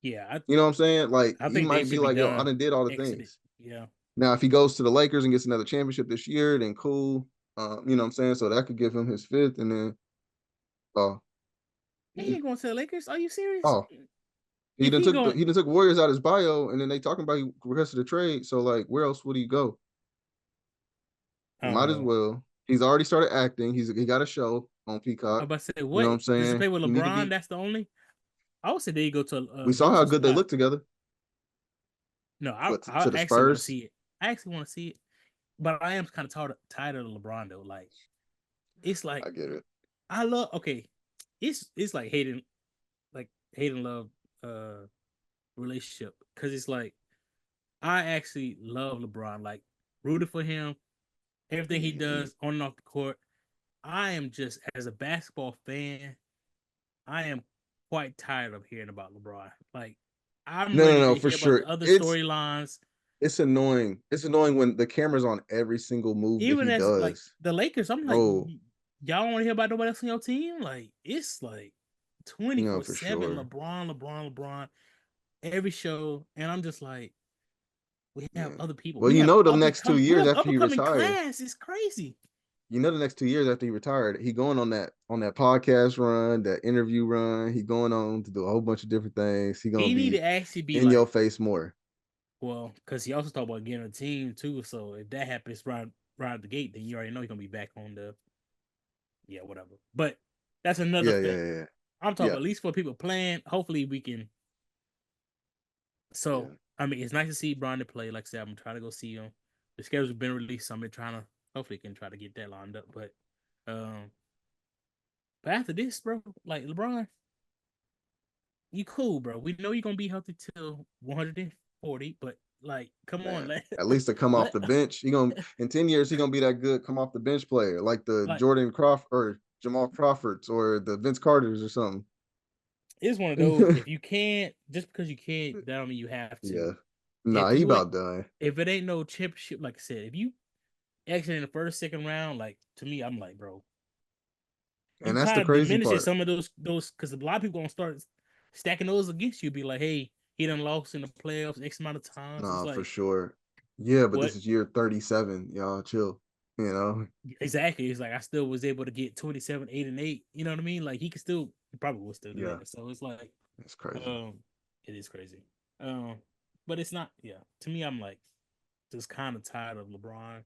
Yeah, you know what I'm saying? Like, he might be like, yo, I done did all the things. Yeah. Now, if he goes to the Lakers and gets another championship this year, then cool. You know what I'm saying? So that could give him his 5th, and then he ain't going to the Lakers. Are you serious? Oh, he done took Warriors out his bio, and then they talking about he requested a trade. So like, where else would he go? Might as well. He's already started acting. He got a show on Peacock. I'm about to say, what? You know what I'm saying? Does he play with LeBron? That's the only. I would say there you go to. We saw how good they look together. No, I actually want to see it. I actually want to see it, but I am kind of tired of LeBron though. Like, it's like, I get it. I love. Okay, it's like hating love relationship, because it's like, I actually love LeBron. Like, rooted for him, everything he does on and off the court. I am just, as a basketball fan, I am quite tired of hearing about LeBron. Like, I'm ready to hear about the other storylines. It's annoying. It's annoying when the camera's on every single move even that he does. Like the Lakers, I'm like, y'all don't want to hear about nobody else on your team? Like, it's like 24/7 LeBron every show, and I'm just like, we have other people. Well, the next 2 years after he retired, it's crazy. The next 2 years after he retired, he going on that podcast run, that interview run. He going on to do a whole bunch of different things. He need to actually be in your face more. Well, because he also talked about getting a team too. So if that happens right out the gate, then you already know he's gonna be back on the whatever. But that's another thing. Yeah. I'm talking at least for people playing. Hopefully we can. So I mean, it's nice to see Bron play. Like I said, I'm trying to go see him. The schedule's been released, so I'm trying to hopefully can try to get that lined up. But But after this, bro, like LeBron, you cool, bro. We know you're gonna be healthy till 140, but like, come on, Man, at least to come off let the bench, he gonna in 10 years he gonna be that good. Come off the bench player like the like Jordan Crawford or Jamal Crawfords or the Vince Carters or something. it's one of those. If you can't, just because you can't, that don't mean you have to. Yeah, nah, If he you ain't, about done. if it ain't no championship, like I said, if you exit in the first, second round, like to me, I'm like, bro, you And that's the kind of crazy diminishes part. some of those because a lot of people gonna start stacking those against you. Be like, hey, he done lost in the playoffs X amount of times. It's Nah, for like, sure. Yeah, but what? this is year 37. Y'all chill. You know? Exactly. It's like I still was able to get 27, 8-8. You know what I mean? Like he probably would still do Yeah, that. So it's like, it's crazy. um, it is crazy. Um, but it's not. Yeah, to me, I'm like just kind of tired of LeBron.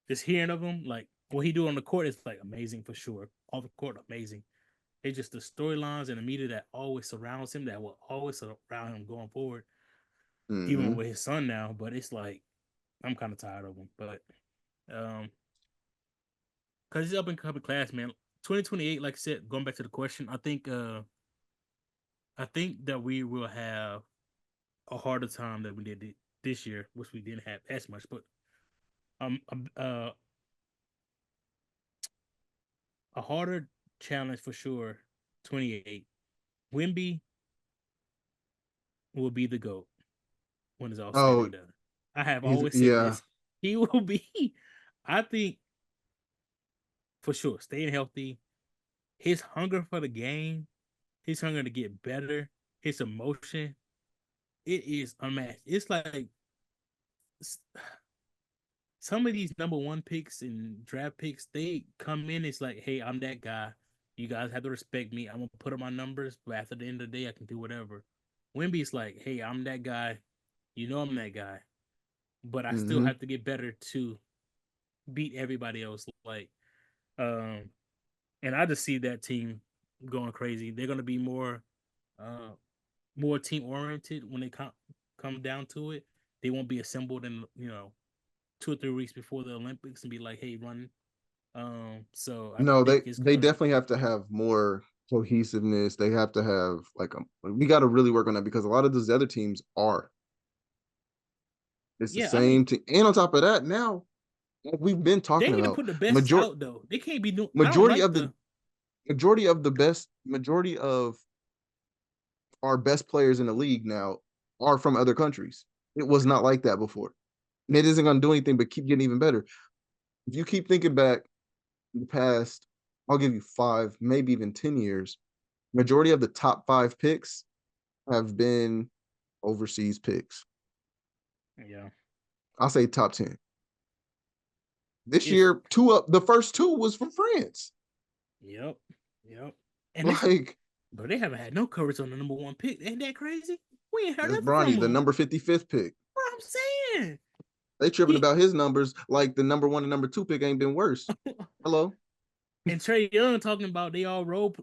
Just hearing of him, like what he do on the court is like amazing for sure. Off the court, amazing. It's just the storylines and the media that always surrounds him, that will always surround him going forward, even Mm-hmm. with his son now. But it's like I'm kind of tired of him. But um, because he's up and coming class, man. 2028, like I said, going back to the question, I think that we will have a harder time than we did this year, which we didn't have as much. But um, um uh, a harder challenge for sure. 28, Wimby will be the GOAT when it's all said Oh, and done. I have he's always said yeah. this. He will be, I think, for sure, staying healthy, his hunger for the game, his hunger to get better, his emotion, it is unmatched. It's like some of these number one picks and draft picks, they come in, it's like, hey, I'm that guy. You guys have to respect me. I'm gonna put up my numbers, but after the end of the day, I can do whatever. Wimby's like, hey, I'm that guy. You know I'm that guy. But I still Mm-hmm. have to get better to beat everybody else. Like, um, and I just see that team going crazy. They're gonna be uh, more team oriented when they come down to it. They won't be assembled in 2 or 3 weeks before the Olympics and be like, "Hey, run." So I No, think it's they gonna. definitely have to have more cohesiveness. They have to have like we got to really work on that because a lot of those other teams are. It's the Yeah, I mean, same team, and on top of that, now like we've been they talking need to about put the best major out though. They can't be doing. I don't majority like of the majority of our best players in the league now are from other countries. It was not like that before. And it isn't going to do anything but keep getting even better. If you keep thinking back the past, I'll give you 5, maybe even 10 years, majority of the top 5 picks have been overseas picks. Yeah, I'll say top 10. This it's year, the first 2 was from France. yep, yep. And this, Like, but they haven't had no coverage on the number one pick. Ain't that crazy? We ain't heard that's nothing from Bronny, the them. number 55th pick. What I'm saying, They tripping he about his numbers like the number 1 and number 2 pick ain't been worse. Hello? and Trey Young talking about they all role.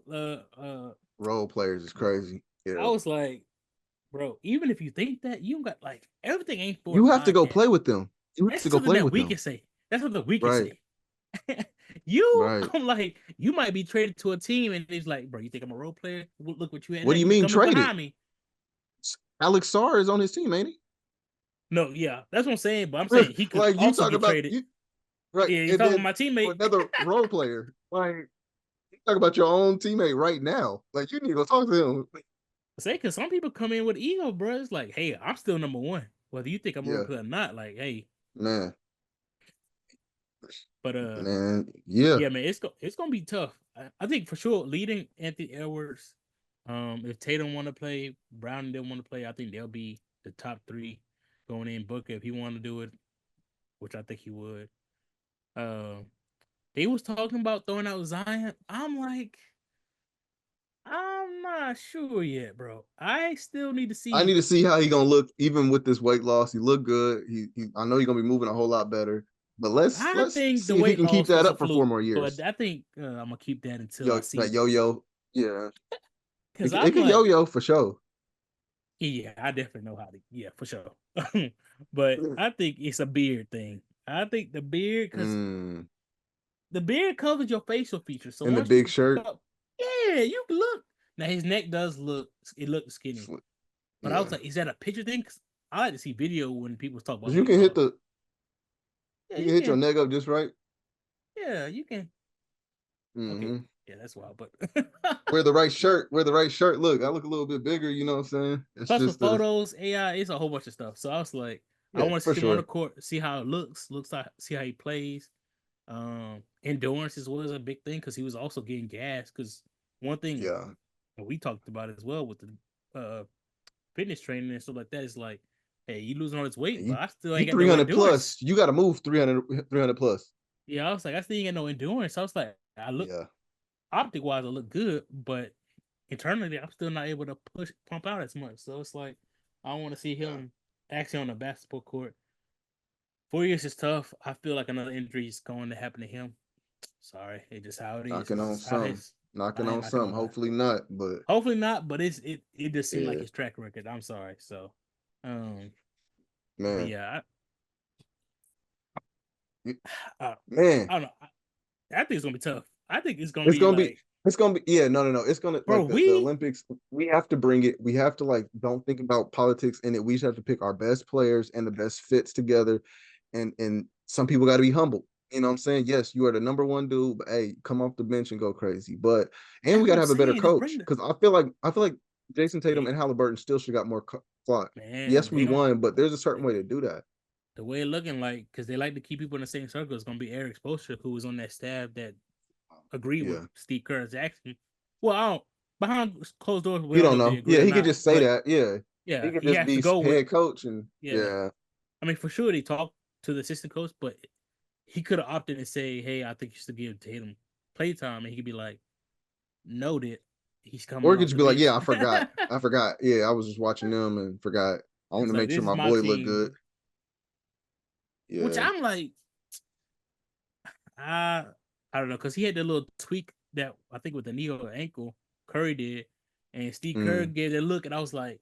Role players is crazy. I Yeah. was like, bro, even if you think that, you got like everything ain't for a You have to go podcast. play with them. You have to That's go something play that with we them. can say. That's something we can Right. say. You, Right. I'm like, you might be traded to a team, and it's like, bro, you think I'm a role player? Look what you had. What Now do you you mean coming traded? behind me. Alex Sarr is on his team, ain't he? No, yeah, that's what I'm saying. But I'm saying he could Like you also talk get about traded. you right, Yeah, you and talking about then my for teammate. another role player. Like you talk about your own teammate right now. Like you need to go talk to him. Say, because some people come in with ego, bro. It's like, hey, I'm still number one, whether you think I'm a role Yeah, player or not. Like, hey, man, but yeah. yeah, man, it's gonna be tough. I think for sure leading Anthony Edwards. If Tatum want to play, Brown didn't want to play, I think they'll be the top 3 going in. Booker if he wanted to do it, which I think he would. They was talking about throwing out Zion. I'm like, I'm not sure yet, bro. I still need to I need see. to see how he gonna look even with this weight loss. He looked good. I know he's gonna be moving a whole lot better. But I let's think the see if he weight can keep loss that was a up for 4 fluke, more but years. I think I'm gonna keep that until I Yo, that see. yo-yo, yeah. Because It I'm can like, yo-yo for sure. yeah, I definitely know how to. Yeah, for sure. But I think it's a beard thing. I think the beard, because Mm. the beard covers your facial features. So And the once you big shirt. Yeah, you can look. Now his neck does look. It looks skinny. But I was Yeah, like, is that a picture thing? 'Cause I like to see video when people talk about because you weight can hit loss. the Yeah, you you can hit your can. neck up just right. Yeah, you can. Okay. Mm-hmm. Yeah, that's wild. But Wear the right shirt. Wear the right shirt. Look, I look a little bit bigger. You know what I'm saying? It's plus with just the photos, AI, it's a whole bunch of stuff. So I was like, I yeah, want to for see him on the sure. court, see how it looks like, see how he plays. Endurance as well is a big thing because he was also getting gas. Because one thing Yeah, that we talked about as well with the fitness training and stuff like that is like, hey, you losing all this weight, but you I still you ain't got no 300 endurance. plus. You got to move 300 plus. Yeah, I was like, I still ain't got no endurance. I was like, I look Yeah, optic wise, I look good, but internally, I'm still not able to pump out as much. So it's like, I want to see yeah. him actually on the basketball court. 4 years is tough. I feel like another injury is going to happen to him. Sorry, it's just how it is. Knocking It's on just how something. his. Knocking I ain't on knocking something. on that. Hopefully not, but Hopefully not, but it just seemed like yeah, his track record. I'm sorry. So, um, but man. yeah, You- I, Man, I don't know. I think it's gonna be tough. I think it's gonna it's be gonna be like, yeah, no. It's gonna bro, like the we Olympics, we have to bring it. We have to like don't think about politics in it. We just have to pick our best players and the best fits together. And some people gotta be humble. You know what I'm saying? Yes, you are the number one dude, but hey, come off the bench and go crazy. But and that's we what gotta I'm have a better saying. Just bring coach. the Because I feel like Jason Tatum yeah, and Halliburton still should got more clock. man. Yes, we They don't. won, but there's a certain way to do that. The way it looking like, because they like to keep people in the same circle, is gonna be Eric Spoelstra, who was on that staff that agreed with Yeah. Steve Kerr's action. Well, I don't, behind closed doors, we He don't don't know if they know. agree Yeah, or he could not. just say But that. Yeah. He yeah, could he just has to be go with head coach and yeah. yeah. I mean, for sure, they talked to the assistant coach, but he could have opted and say, "Hey, I think you should give Tatum playtime," and he could be like, "Noted, he's Or coming he could off just the be like, bench." yeah, I forgot. I forgot. Yeah, I was just watching them and forgot. I want It's to like make sure this is my my boy look team, good. which Yeah. I'm like, I I don't know, because he had that little tweak that I think with the knee or ankle Curry did, and Steve Kerr Mm. gave that look, and I was like,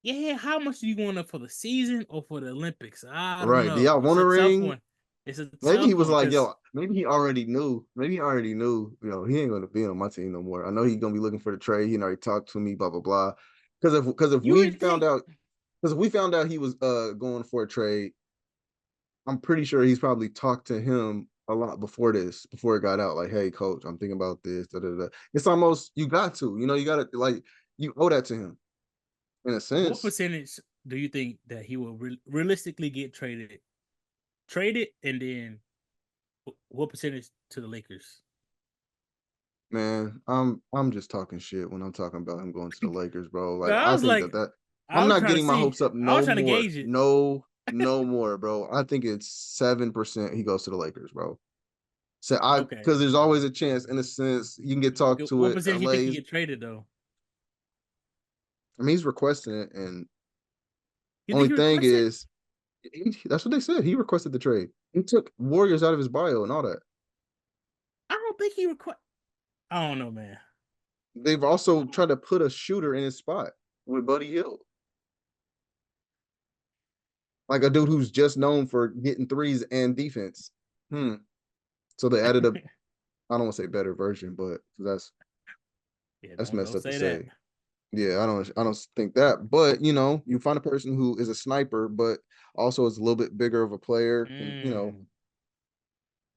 yeah, how much do you want it for the season or for the Olympics? I don't Right. Do know. y'all It's want a a tough ring? one. It's a Maybe he tough was one like, because yo, maybe he already knew. Maybe he already knew, he ain't gonna be on my team no more. I know he's gonna be looking for the trade. He already talked to me, blah, blah, blah. Because if you we would found think, out because if we found out he was going for a trade, I'm pretty sure he's probably talked to him a lot before this, before it got out. Like, hey, coach, I'm thinking about this. Da, da, da. It's almost you got to, you got to like you owe that to him in a what sense. percentage do you think that he will realistically get traded? Traded, and then what percentage to the Lakers? Man, I'm just talking shit when I'm talking about him going to the Lakers, bro. Like I I was think like, that I I'm was not trying to getting my see, hopes up I was no trying to more. gauge it. No more, bro. I think it's 7% he goes to the Lakers, bro. So Okay, because there's always a chance in a sense you can get talked okay. to What it. percentage you think he LA's get traded though? I mean he's requesting it and You think only he thing requested? is that's what they said. He requested the trade. He took Warriors out of his bio and all that. I don't think he request. I don't know, man. They've also tried to put a shooter in his spot with Buddy Hield. Like a dude who's just known for getting threes and defense. Hmm. So they added a I don't want to say better version, but Yeah, that's messed don't up to say that. say. Yeah, I don't think that. But you find a person who is a sniper, but also is a little bit bigger of a player, Mm.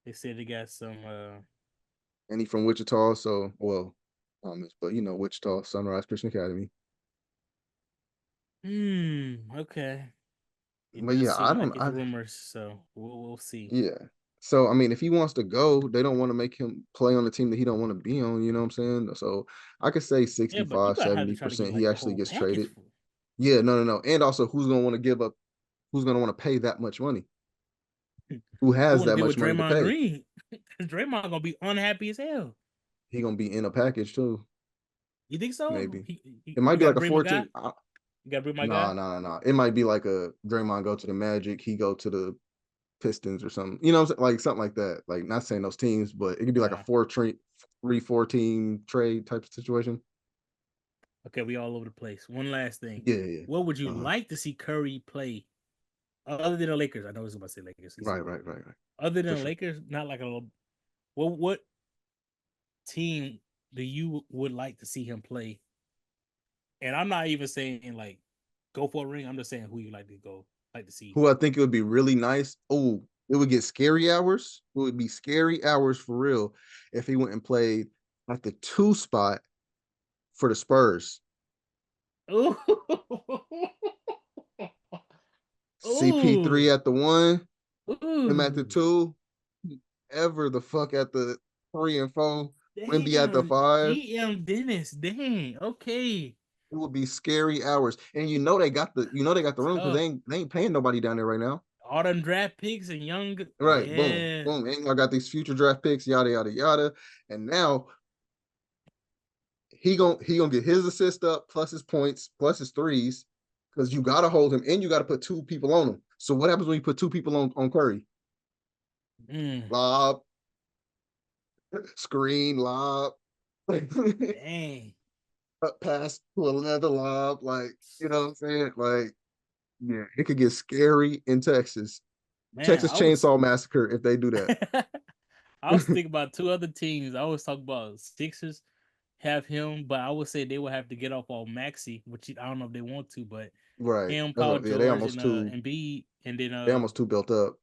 They said they got some. and he from Wichita, so well, but Wichita Sunrise Christian Academy. Okay. It But does yeah, seem I like don't. it's rumors, so we'll see. Yeah. So I mean, if he wants to go, they don't want to make him play on a team that he don't want to be on. You know what I'm saying? So I could say Yeah, but you 65, gotta have to try to get 70% he like the actually whole gets package traded. for. Yeah, no. And also, who's gonna want to give up? Who's gonna want to pay that much money? Who Who has want to that deal much with money to Draymond pay? Green? Draymond gonna be unhappy as hell. He gonna be in a package too, You think so? maybe. He It might you be gotta like a bring my guy. 14. You gotta bring my No, guy. no, no, no. It might be like a Draymond go to the Magic, he go to the Pistons or something. You know what I'm saying? Like something like that. Like not saying those teams, but it could be like a 4 team trade type of situation. Okay, we all over the place. One last thing. Yeah, yeah. What would you Uh-huh. like to see Curry play other than the Lakers? I know I was about to say Lakers. He said Right, Lakers. right. Other For than sure. Lakers, not like a little. What team do you would like to see him play? And I'm not even saying like go for a ring. I'm just saying who you like to see. Who I think it would be really nice. Oh, it would get scary hours. It would be scary hours for real if he went and played at the 2 spot for the Spurs. Ooh. CP3 at the 1, him at the Ooh. 2, ever the fuck at the 3 and 4, Wimby at the Damn. 5. GM Dennis. Dang. Okay. It would be scary hours. And they got the room because they ain't paying nobody down there right now. All them draft picks and young. Right. Yeah. Boom. And I got these future draft picks, yada, yada, yada. And now he gonna get his assist up plus his points, plus his threes, because you gotta hold him and you gotta put 2 people on him. So what happens when you put 2 people on Curry? Lob, screen, lob. Dang. Pass to another lob, like, you know what I'm saying? Like, yeah, it could get scary in Texas. Man, Texas Chainsaw Massacre if they do that. I was thinking about 2 other teams. I always talk about Sixers have him, but I would say they would have to get off on Maxey, which I don't know if they want to, but right. him, Paul George, they almost and Embiid, and then they almost too built up.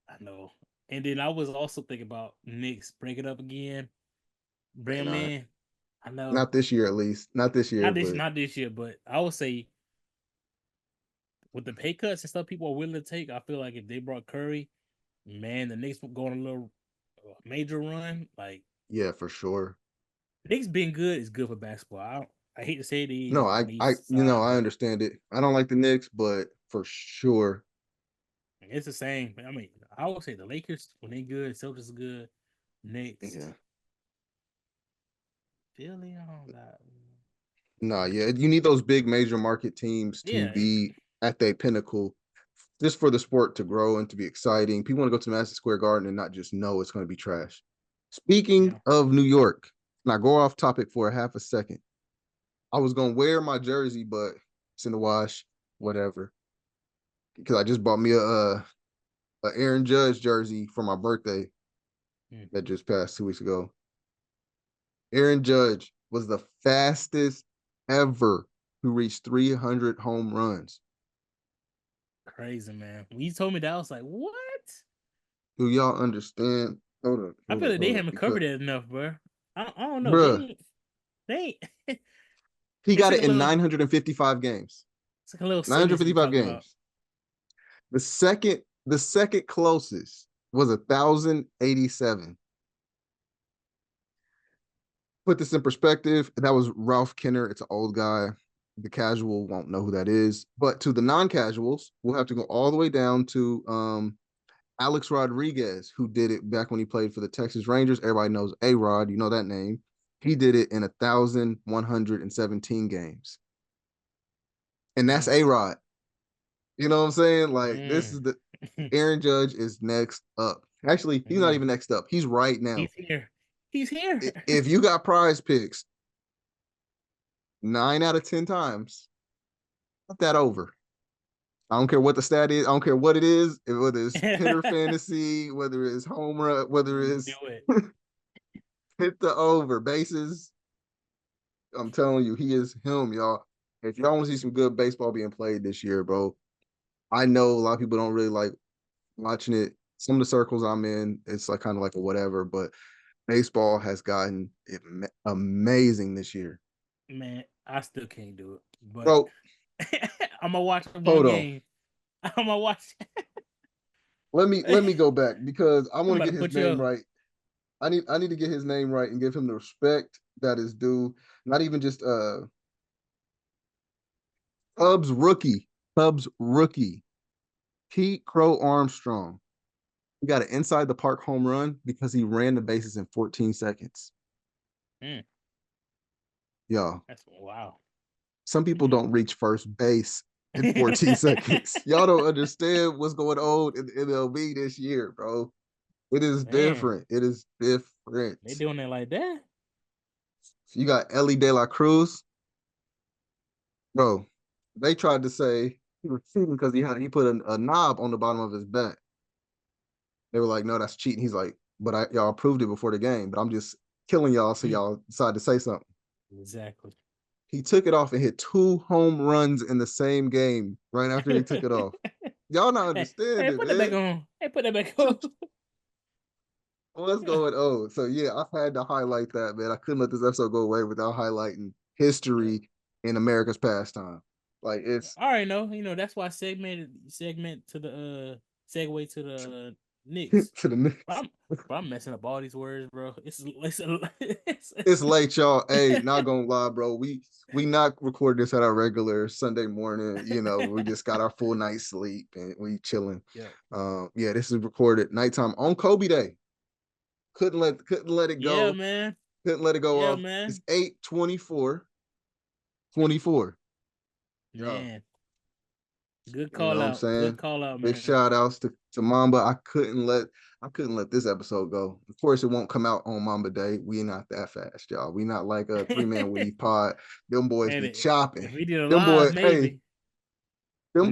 I know. And then I was also thinking about Knicks break it up again, bring him in. I know. Not this year, at least. Not this year. Not this year, but I would say with the pay cuts and stuff people are willing to take, I feel like if they brought Curry, man, the Knicks would go on a little major run. Like, yeah, for sure. Knicks being good is good for basketball. I hate to say it. No, I understand it. I don't like the Knicks, but for sure, it's the same. I mean, I would say the Lakers when they good, Celtics good, Knicks. Yeah. Philly, I don't know. Nah, yeah, you need those big major market teams to be at their pinnacle, just for the sport to grow and to be exciting. People want to go to Madison Square Garden and not just know it's going to be trash. Speaking of New York, now go off topic for a half a second. I was going to wear my jersey, but it's in the wash, whatever. Because I just bought me a Aaron Judge jersey for my birthday that just passed 2 weeks ago. Aaron Judge was the fastest ever to reach 300 home runs. Crazy, man. When you told me that, I was like, what? Do y'all understand? Hold on. I feel like they haven't covered it enough, bro. I don't know. Bruh. They he got it in 955 games. It's like a little 955 games. The second closest was 1,087. Put this in perspective, that was Ralph Kenner. It's an old guy. The casual won't know who that is. But to the non-casuals, we'll have to go all the way down to Alex Rodriguez, who did it back when he played for the Texas Rangers. Everybody knows A-Rod. You know that name. He did it in 1,117 games. And that's A-Rod. You know what I'm saying? Like, this is the Aaron Judge is next up. Actually, he's not even next up. He's right now. He's here. If you got prize picks 9 out of 10 times, put that over. I don't care what the stat is. I don't care what it is. Whether it's hitter fantasy, whether it's home run, whether it's hit the over bases. I'm telling you, he is him, y'all. If y'all want to see some good baseball being played this year, bro, I know a lot of people don't really like watching it. Some of the circles I'm in, it's like kind of like a whatever, but baseball has gotten amazing this year. Man, I still can't do it. But bro, I'm gonna watch one game. I'm gonna watch. Let me go back because I want to get his name right. I need to get his name right and give him the respect that is due. Not even just Cubs rookie, Pete Crow Armstrong. He got an inside the park home run because he ran the bases in 14 seconds. Y'all. That's wow. Some people don't reach first base in 14 seconds. Y'all don't understand what's going on in the MLB this year, bro. It is different. It is different. They doing it like that? So you got Ellie De La Cruz. Bro, they tried to say he was cheating because he put a knob on the bottom of his bat. They were like, no, that's cheating. He's like, but y'all approved it before the game, but I'm just killing y'all, so y'all decided to say something. Exactly. He took it off and hit 2 home runs in the same game right after he took it off. Y'all not understanding, put man. that back on. Hey, put that back on. What's going on? So yeah, I had to highlight that, man. I couldn't let this episode go away without highlighting history in America's pastime. Like it's all right, no, that's why segment to the segue to the Knicks. to the Knicks. I'm messing up all these words, bro. It's late, y'all. Hey, not gonna lie, bro. We not record this at our regular Sunday morning. We just got our full night's sleep and we chilling. Yeah. This is recorded nighttime on Kobe Day. Couldn't let it go. Yeah, man. Couldn't let it go off. Man. It's 8:24. 24. Man. Good You call know what out. I'm saying? Good call out, man. Big shout outs to Mamba. I couldn't let this episode go. Of course, it won't come out on Mamba Day. We not that fast, y'all. We not like a 3-man weave pod. Them boys be chopping. If we did a them live, boys, maybe. hey, them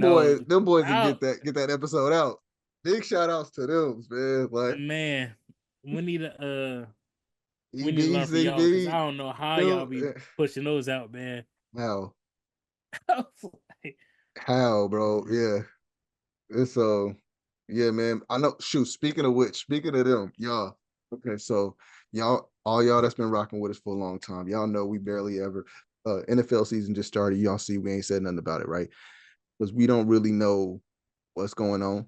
boys to get that episode out. Big shout outs to them, man. Like, man, we need a we need love for y'all, because I don't know how y'all be pushing those out, man. How, bro? Yeah. It's yeah, man. I know. Shoot, speaking of them, y'all. Okay, so all y'all that's been rocking with us for a long time, y'all know we barely ever NFL season just started. Y'all see we ain't said nothing about it, right? Because we don't really know what's going on.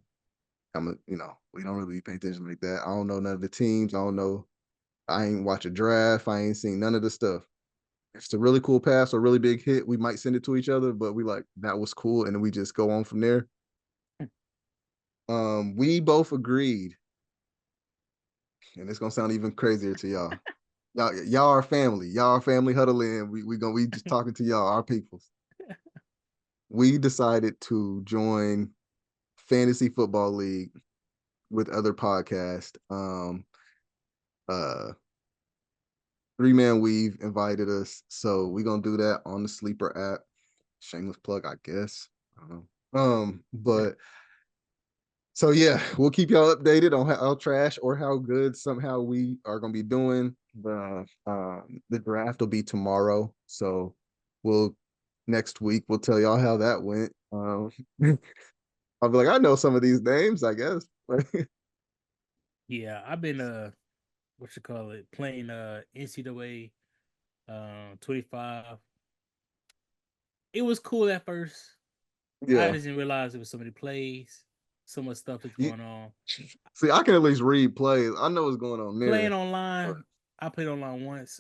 We don't really pay attention like that. I don't know none of the teams. I don't know. I ain't watch a draft. I ain't seen none of the stuff. If it's a really cool pass or a really big hit, we might send it to each other, but we like, that was cool, and then we just go on from there. We both agreed, and it's gonna sound even crazier to y'all. Y'all are family. Y'all are family. Huddle in. We just talking to y'all, our peoples. We decided to join Fantasy Football League with other podcasts. 3-Man Weave invited us, so we're gonna do that on the Sleeper app. Shameless plug, I guess. I don't know. But so yeah, we'll keep y'all updated on how trash or how good somehow we are gonna be doing. The draft will be tomorrow, so next week we'll tell y'all how that went. I'll be like, I know some of these names, I guess. Yeah, I've been playing NCAA 25. It was cool at first. Yeah. I didn't realize there was so many plays, so much stuff that's going on. See, I can at least read plays. I know what's going on there. Playing online, I played online once.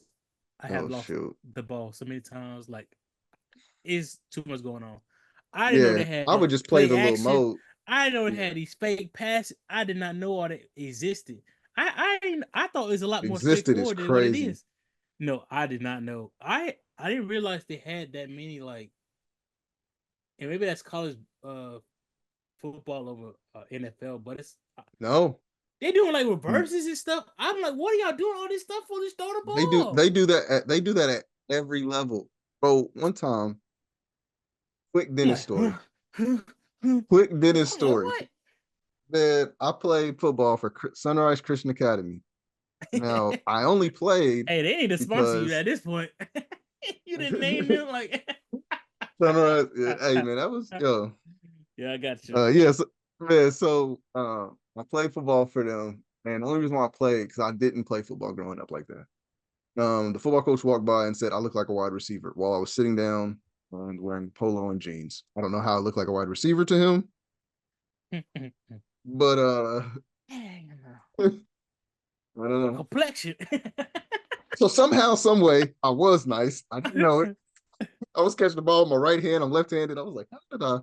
I have lost the ball so many times. Like, it's too much going on. I didn't know they had. I would just play the little mode. I didn't know they had these fake passes. I did not know all that existed. I thought it was a lot more straightforward than what it is. No, I did not know. I didn't realize they had that many, like, and maybe that's college football over NFL, but it's no. They doing like reverses and stuff. I'm like, what are y'all doing all this stuff for this throw the ball? They do that at every level. Bro, one time, quick Dennis story. Quick Dennis story. Man, I played football for Sunrise Christian Academy. Now, I only played. Hey, they need to sponsor you at this point. You didn't name them like Sunrise. Yeah, hey, man, that was yo. Yeah, I got you. So I played football for them, and the only reason why I played because I didn't play football growing up like that. The football coach walked by and said I looked like a wide receiver while I was sitting down and wearing polo and jeans. I don't know how I looked like a wide receiver to him, but I don't know. Complexion. So somehow, some way, I was nice. I didn't know it. I was catching the ball with my right hand. I'm left-handed. I was like, how did I?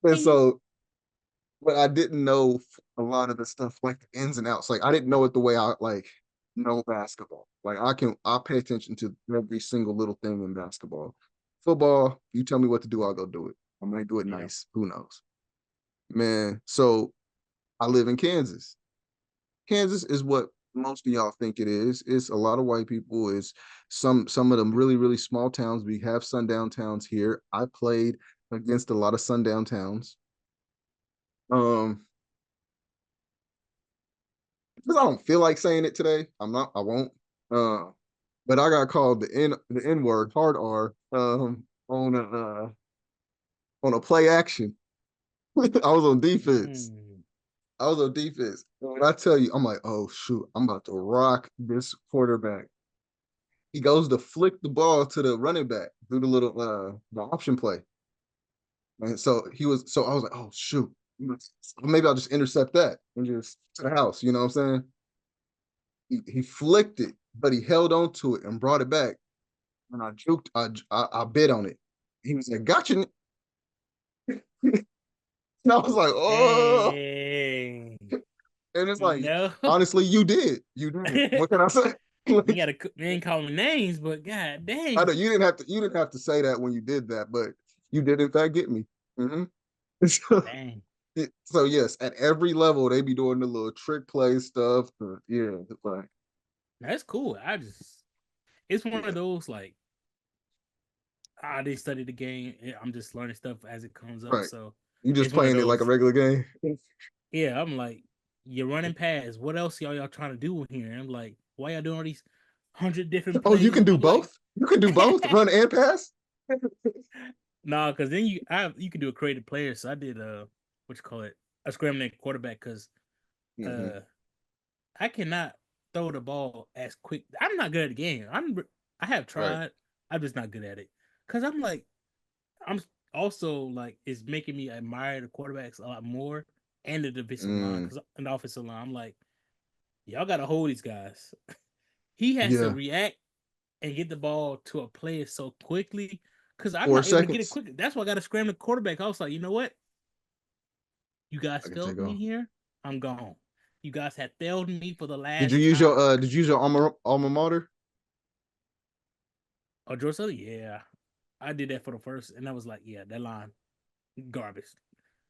And so, but I didn't know a lot of the stuff, like the ins and outs. Like I didn't know it the way I like know basketball. Like I pay attention to every single little thing in basketball. Football, you tell me what to do, I'll go do it. I'm gonna do it nice. Who knows? Man, so I live in Kansas. Kansas is what most of y'all think it is. It's a lot of white people. It's some of them really, really small towns. We have sundown towns here. I played against a lot of sundown towns. Because I don't feel like saying it today. I won't. But I got called the N word, hard R, on a play action. I was on defense. I was on defense. And when I tell you, I'm like, oh shoot, I'm about to rock this quarterback. He goes to flick the ball to the running back, do the little the option play. And so I was like, oh shoot, maybe I'll just intercept that and just to the house, you know what I'm saying? He flicked it, but he held on to it and brought it back. And I juked, I bid on it. He was like, gotcha. And I was like, oh. Dang. And it's like, no. honestly, you did. You did. What can I say? You gotta, they ain't calling names, but god dang. I know you didn't have to say that when you did that, but you did in fact get me. Mm-hmm. Dang. So yes, at every level they be doing the little trick play stuff. Yeah, like that's cool. It's one of those like I didn't study the game. I'm just learning stuff as it comes up. right. So You just playing it like a regular game. Yeah, I'm like, you're running past. What else y'all trying to do here? And I'm like, why y'all doing all these 100 different plays? Oh, you can do both? Like, you can do both, run and pass? No, because then you can do a creative player. So I did what you call it, a scrambling quarterback because I cannot throw the ball as quick. I'm not good at the game. I have tried. Right. I'm just not good at it. Cause I'm also like it's making me admire the quarterbacks a lot more and the defensive line. Because in the offensive line, I'm like, y'all gotta hold these guys. He has to react and get the ball to a player so quickly. Because I'm not able to get it quickly. That's why I got to scram the quarterback. I was like, you know what? You guys failed me here. I'm gone. You guys had failed me for the last. Did you use your alma mater? Oh, Georgia Southern? Yeah. I did that for the first, and I was like, yeah, that line, garbage.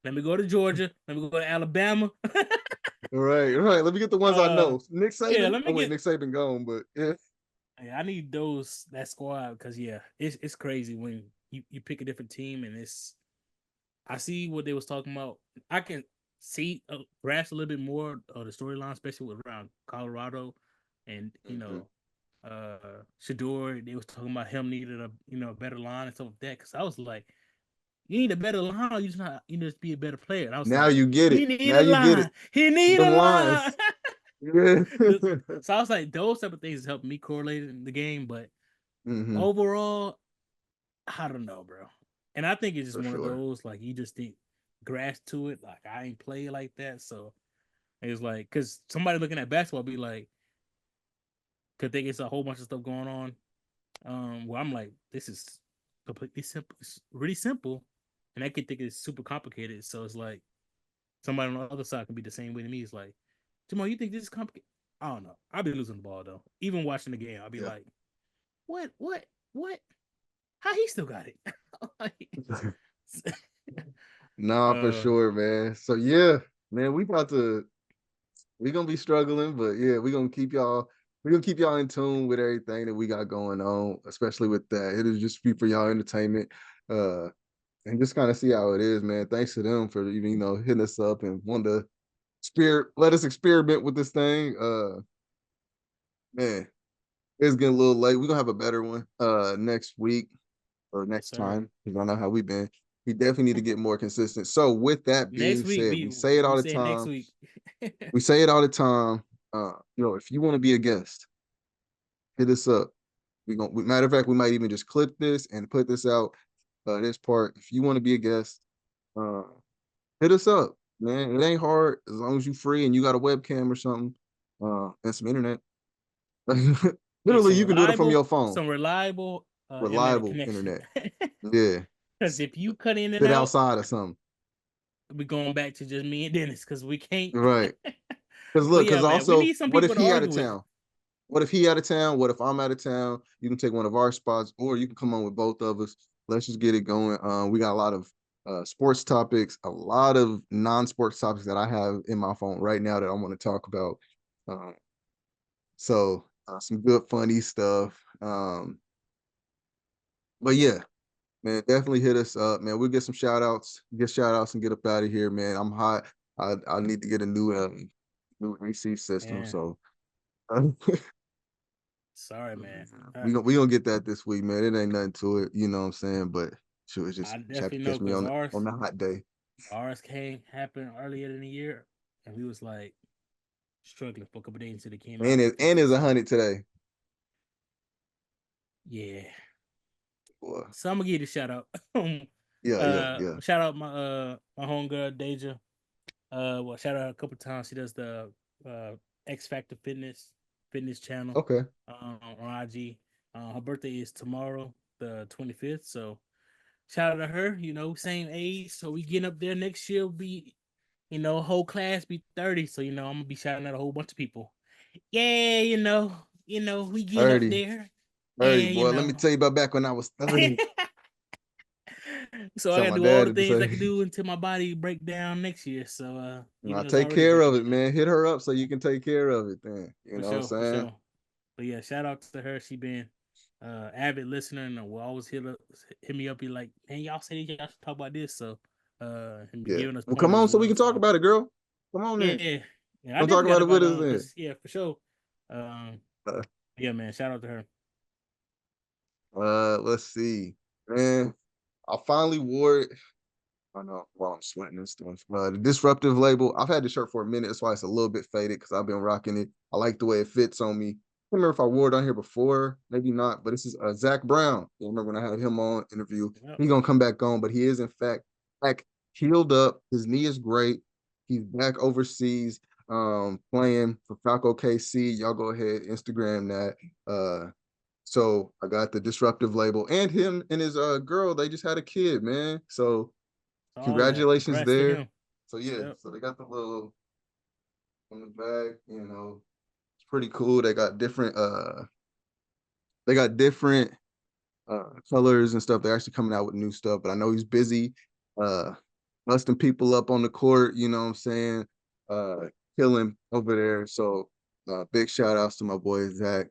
Let me go to Georgia. Let me go to Alabama. Right. Let me get the ones I know. Nick Saban. Yeah, Nick Saban gone, but yeah. I need that squad because it's crazy when you pick a different team and I see what they was talking about. I can see grasp a little bit more of the storyline, especially around Colorado and Shador. They was talking about him needed a better line and stuff like that. Because I was like, you need a better line. You just be a better player. And I was now like, you get it. Now you get it. He need a line. Yeah. So I was like, those type of things helped me correlate in the game, but overall, I don't know, bro. And I think it's just one of those like you just think grasp to it. Like I ain't play like that, so it's like because somebody looking at basketball be like, could think it's a whole bunch of stuff going on. Well, I'm like, this is completely simple. It's really simple, and I could think it's super complicated. So it's like somebody on the other side can be the same way to me. It's like, Jamal, you think this is complicated? I don't know. I'll be losing the ball though. Even watching the game, I'll be like, what? How he still got it? Nah, for sure, man. So yeah, man, we're gonna be struggling, but yeah, we're gonna keep y'all in tune with everything that we got going on, especially with that. It'll just be for y'all entertainment. And just kind of see how it is, man. Thanks to them for even, hitting us up and wanting to let us experiment with this thing. Man, it's getting a little late. We're gonna have a better one next week or next time, because I know how we've been. We definitely need to get more consistent. So with that being said, we say it all the time. Next week. We say it all the time. If you want to be a guest, hit us up. Matter of fact, we might even just clip this and put this out. This part. If you want to be a guest, hit us up, man. It ain't hard as long as you're free and you got a webcam or something, and some internet. Literally, you can do it from your phone. Some reliable internet. Yeah. Because if you cut in and sit out outside or something, we're going back to just me and Dennis because we can't. Right. Because look, because also, what if he out of town? What if he out of town? What if I'm out of town? You can take one of our spots, or you can come on with both of us. Let's just get it going. We got a lot of sports topics, a lot of non-sports topics that I have in my phone right now that I want to talk about. So some good funny stuff. But yeah, man, definitely hit us up, man. We'll get some shout outs and get up out of here, man. I'm hot. I need to get a new receipt system. Yeah. So Sorry, man. We gonna get that this week, man. It ain't nothing to it, you know what I'm saying? But sure, it's I just had to definitely know catch me because on the hot day. ours happened earlier in the year, and we was like struggling for a couple days until it came out. And it's 100 today. Yeah. Boy. So I'm gonna give you a shout out. Yeah. Shout out my homegirl Deja. Well, shout out her a couple times. She does the X Factor fitness channel. Okay. On IG. Her birthday is tomorrow, the 25th. So shout out to her. You know, same age. So we getting up there next year. Will be, whole class be 30. So I'm gonna be shouting out a whole bunch of people. Yeah, we getting up 30. there. 30, And boy. Let me tell you about back when I was 30. So I Tell gotta my do all dad the to things I say, can do until my body break down next year. So I it's take already care of it, breaking down. man. Hit her up so you can take care of it then. You know what I'm For saying? sure. But yeah, shout out to her. She been avid listener and will always hit me up, be like, man, y'all say y'all should talk about this. So and be Yeah. giving us Well, come pointers on as so we well. can talk So about it, girl. Come on then. yeah. I Come talk definitely about got it with about us then. because for sure. Uh, Yeah, man, shout out to her. Let's see. Man, I finally wore it. I know while I'm sweating and stuff. The Disruptive Label. I've had the shirt for a minute. That's why it's a little bit faded because I've been rocking it. I like the way it fits on me. I don't remember if I wore it on here before, maybe not. But this is Zach Brown. You remember when I had him on interview? Yep. He's gonna come back on, but he is in fact back healed up. His knee is great. He's back overseas, playing for Falco KC. Y'all go ahead, Instagram that. So I got the Disruptive Label, and him and his girl. They just had a kid, man. So That. congratulations Congrats to there. him. So yeah, Yep. so they got the little on the bag, it's pretty cool. They got different colors and stuff. They're actually coming out with new stuff, but I know he's busy busting people up on the court, you know what I'm saying? Killing over there. So big shout outs to my boy Zach.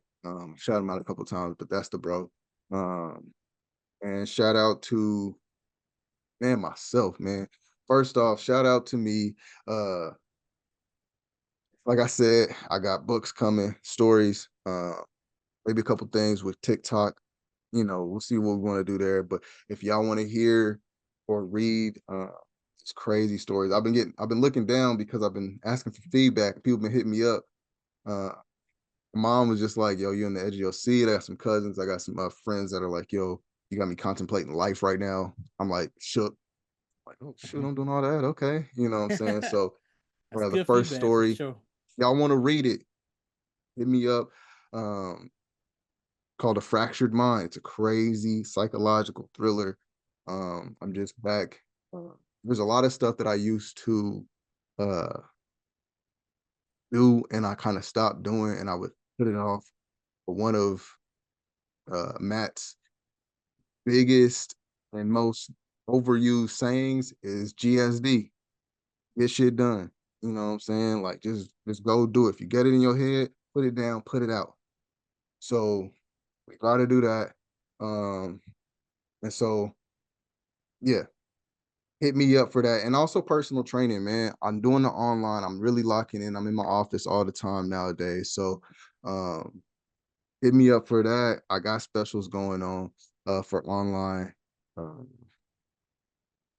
Shout him out a couple times, but that's the bro. And shout out to myself, man. First off, shout out to me. Like I said, I got books coming, stories, maybe a couple things with TikTok. We'll see what we want to do there. But if y'all want to hear or read these crazy stories, I've been looking down because I've been asking for feedback. People been hitting me up. Mom was just like, yo, you're on the edge of your seat. I got some cousins. I got some friends that are like, yo, you got me contemplating life right now. I'm like, shook. Like, oh, shoot, I'm doing all that. Okay. You know what I'm saying? So That's the good first feedback for story, sure. y'all want to read it, hit me up. Called A Fractured Mind. It's a crazy psychological thriller. I'm just back. There's a lot of stuff that I used to do and I kind of stopped doing and I would put it off. But one of Matt's biggest and most overused sayings is GSD. Get shit done. You know what I'm saying? Like just go do it. If you get it in your head, put it down, put it out. So we gotta do that. And so yeah, hit me up for that. And also personal training, man. I'm doing the online. I'm really locking in. I'm in my office all the time nowadays. So hit me up for that. I got specials going on for online.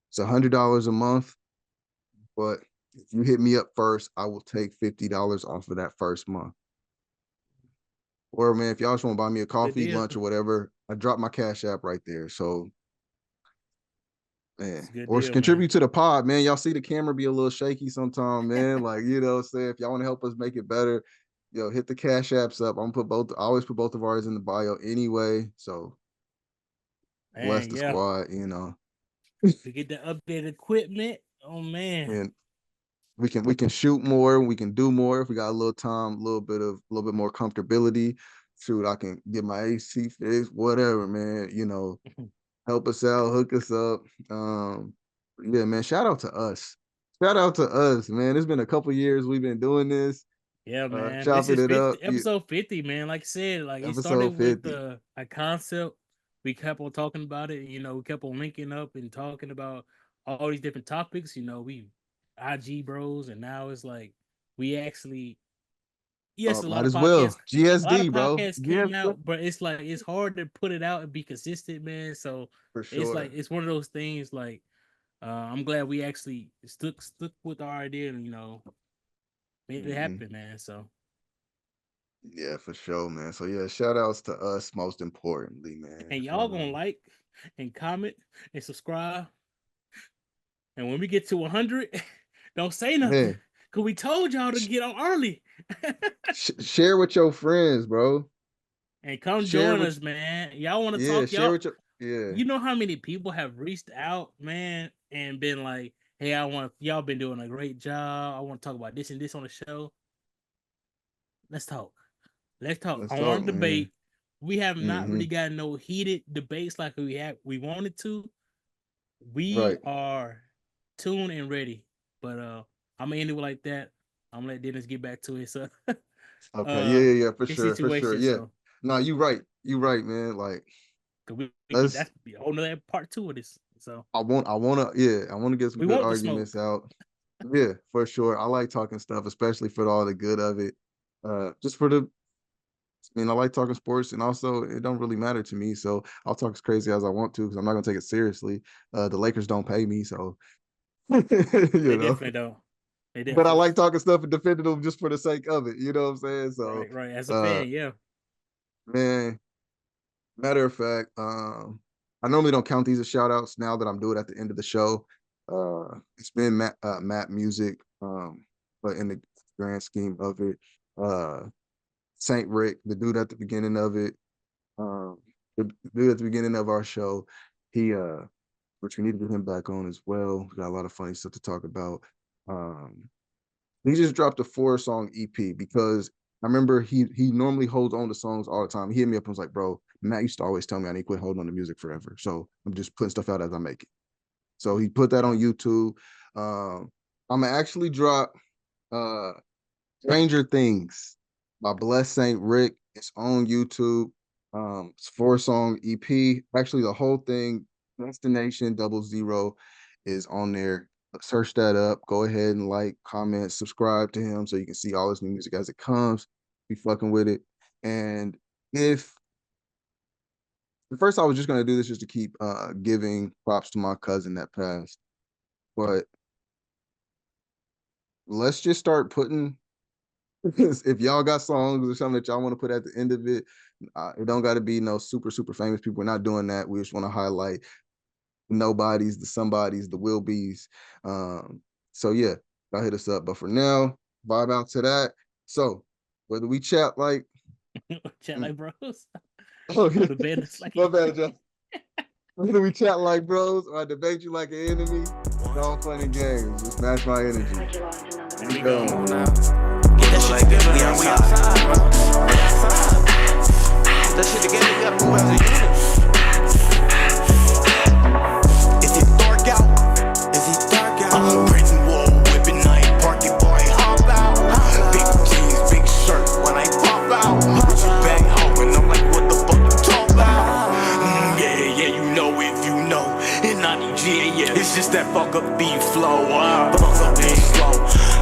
It's $100 a month, but if you hit me up first, I will take $50 off of that first month. Or man, if y'all just want to buy me a coffee, lunch, or whatever, I drop my Cash App right there. So man, or contribute to the pod, man. Y'all see the camera be a little shaky sometimes, man. Like, say if y'all want to help us make it better, hit the Cash Apps up. I'm gonna I always put both of ours in the bio anyway. So bless the squad, To get the updated equipment. Oh man. And we can shoot more, we can do more if we got a little time, a little bit more comfortability. Shoot, I can get my AC fixed, whatever, man. Help us out, hook us up. Yeah, man. Shout out to us. Shout out to us, man. It's been a couple years we've been doing this. Yeah, man. Chopping it up. Episode 50, man. Like I said, like it Episode started 50. with a concept. We kept on talking about it. We kept on linking up and talking about all these different topics. We IG bros, and now it's like we actually yes, a lot Might of as well. podcasts. A lot of GSD, bro. podcasts came GSD out, but it's like it's hard to put it out and be consistent, man. So for it's sure. like it's one of those things. Like I'm glad we actually stuck with our idea and made it happen, man. So yeah, for sure, man. So yeah, shout outs to us most importantly, man. and y'all gonna like and comment and subscribe. And when we get to 100, don't say nothing. Man, Cause we told y'all to get on early. share with your friends, bro. And come Share join with us, man. Y'all want to yeah, talk? share Y'all, with your you know how many people have reached out, man, and been like, "Hey, y'all been doing a great job. I want to talk about this and this on the show. Let's talk. Let's talk. Let's I talk, want to man. debate. We have not Mm-hmm. really gotten no heated debates like we wanted to. We Right. are tuned and ready. But I'm gonna end it like that. I'm gonna let Dennis get back to his Okay. Yeah, for his sure, for sure. situation. Yeah. So No, you right. You right, man. Like we could let's that's be a whole nother part two of this. So I wanna get some we good want the smoke. arguments out. Yeah, for sure. I like talking stuff, especially for all the good of it. Just for the I mean, I like talking sports, and also it don't really matter to me. So I'll talk as crazy as I want to because I'm not gonna take it seriously. The Lakers don't pay me, so They you know. definitely don't. They But I definitely like talking stuff and defending them just for the sake of it. You know what I'm saying? So, right. As a uh, fan, yeah. man, matter of fact, I normally don't count these as shout outs now that I'm doing it at the end of the show. It's been Matt Music, but in the grand scheme of it, SaintRic, the dude at the beginning of it, the dude at the beginning of our show, he which we need to get him back on as well. We got a lot of funny stuff to talk about. He just dropped a 4-song EP because I remember he normally holds on to songs all the time. He hit me up and was like, bro, Matt used to always tell me I need to quit holding on to music forever. So I'm just putting stuff out as I make it. So he put that on YouTube. I'm gonna actually drop Stranger Things by BlessSaintRic. It's on YouTube. It's 4-song EP. Actually, the whole thing, Destination 00, is on there. Search that up. Go ahead and like, comment, subscribe to him so you can see all his new music as it comes. Be fucking with it. And if at first I was just gonna do this just to keep giving props to my cousin that passed, but let's just start putting if y'all got songs or something that y'all want to put at the end of it, it don't got to be no super famous people. We're not doing that. We just want to highlight nobodies, the somebodies, the will be's. So yeah, y'all hit us up. But for now, vibe out to that. So whether we chat like Chat like bros. oh, Or debate us like my bad, John. Whether we chat like bros or I debate you like an enemy, it's all fun and games. Just match my energy. Here we go. Get that shit together, we outside. We outside. That shit together, we gotta move as a unit. Is it dark out? Is it dark out? Prison wall, whipping night, party boy, hop out. Big jeans, big shirt, when I pop out. Put your bag home, and I'm like, what the fuck you talk about? Yeah, you know if you know. In 90G, yeah, it's just that fuck up beat flow. Fuck up beat slow.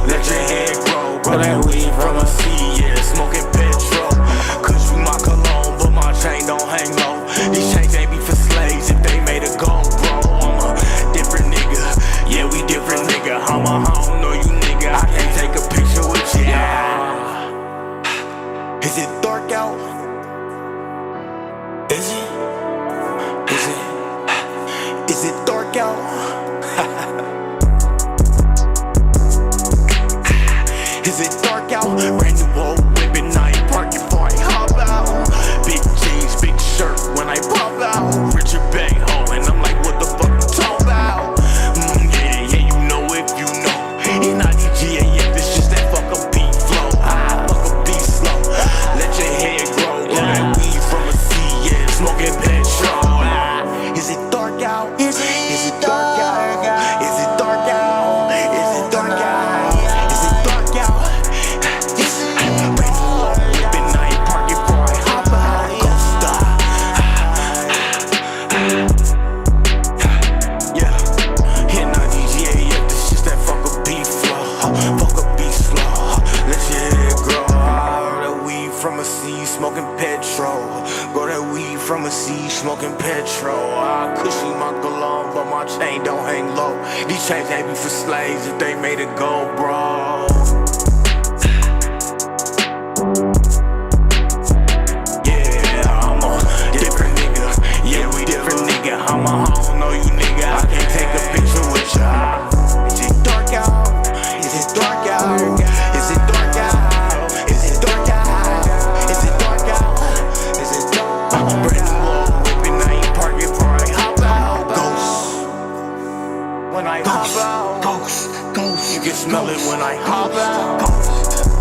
Let your head grow, bro, that weed from a sea, yeah, smoking petrol. Cause you my cologne, but my chain don't hang low. These chains ain't be for slaves if they made it go, bro. I'm a different nigga, yeah, we different nigga. I don't know you nigga, I can't take a picture with you. Is it dark out? Is it? Is it dark out? Is it dark out? Brand new old whipping night, parking party, hop out. Big jeans, big shirt when I pop out. Richard Bang home, and I'm like, what the fuck you talk about? Yeah, you know if you know. In 90G, yeah, this just that fuck up beat flow. Fuck up beat slow. Let your hair grow. Grow that weed from a sea, yeah, smoking petrol. Is it dark out? Is it dark out? Is it dark out? Is it dark out? Is it dark out? my chain don't hang low. These chains ain't be for slaves if they made it go, bro. Yeah, I'm a different nigga. Yeah, we different nigga. I don't know you nigga. I can't take a picture with ya. Is it dark out? Is it dark out? Is it dark out? Is it dark out? Is it dark out? Is it dark out? Brand new wall whipping, I ain't parking before I hop out. Ghost. When I hop out. Ghost. You can smell it when I hop out.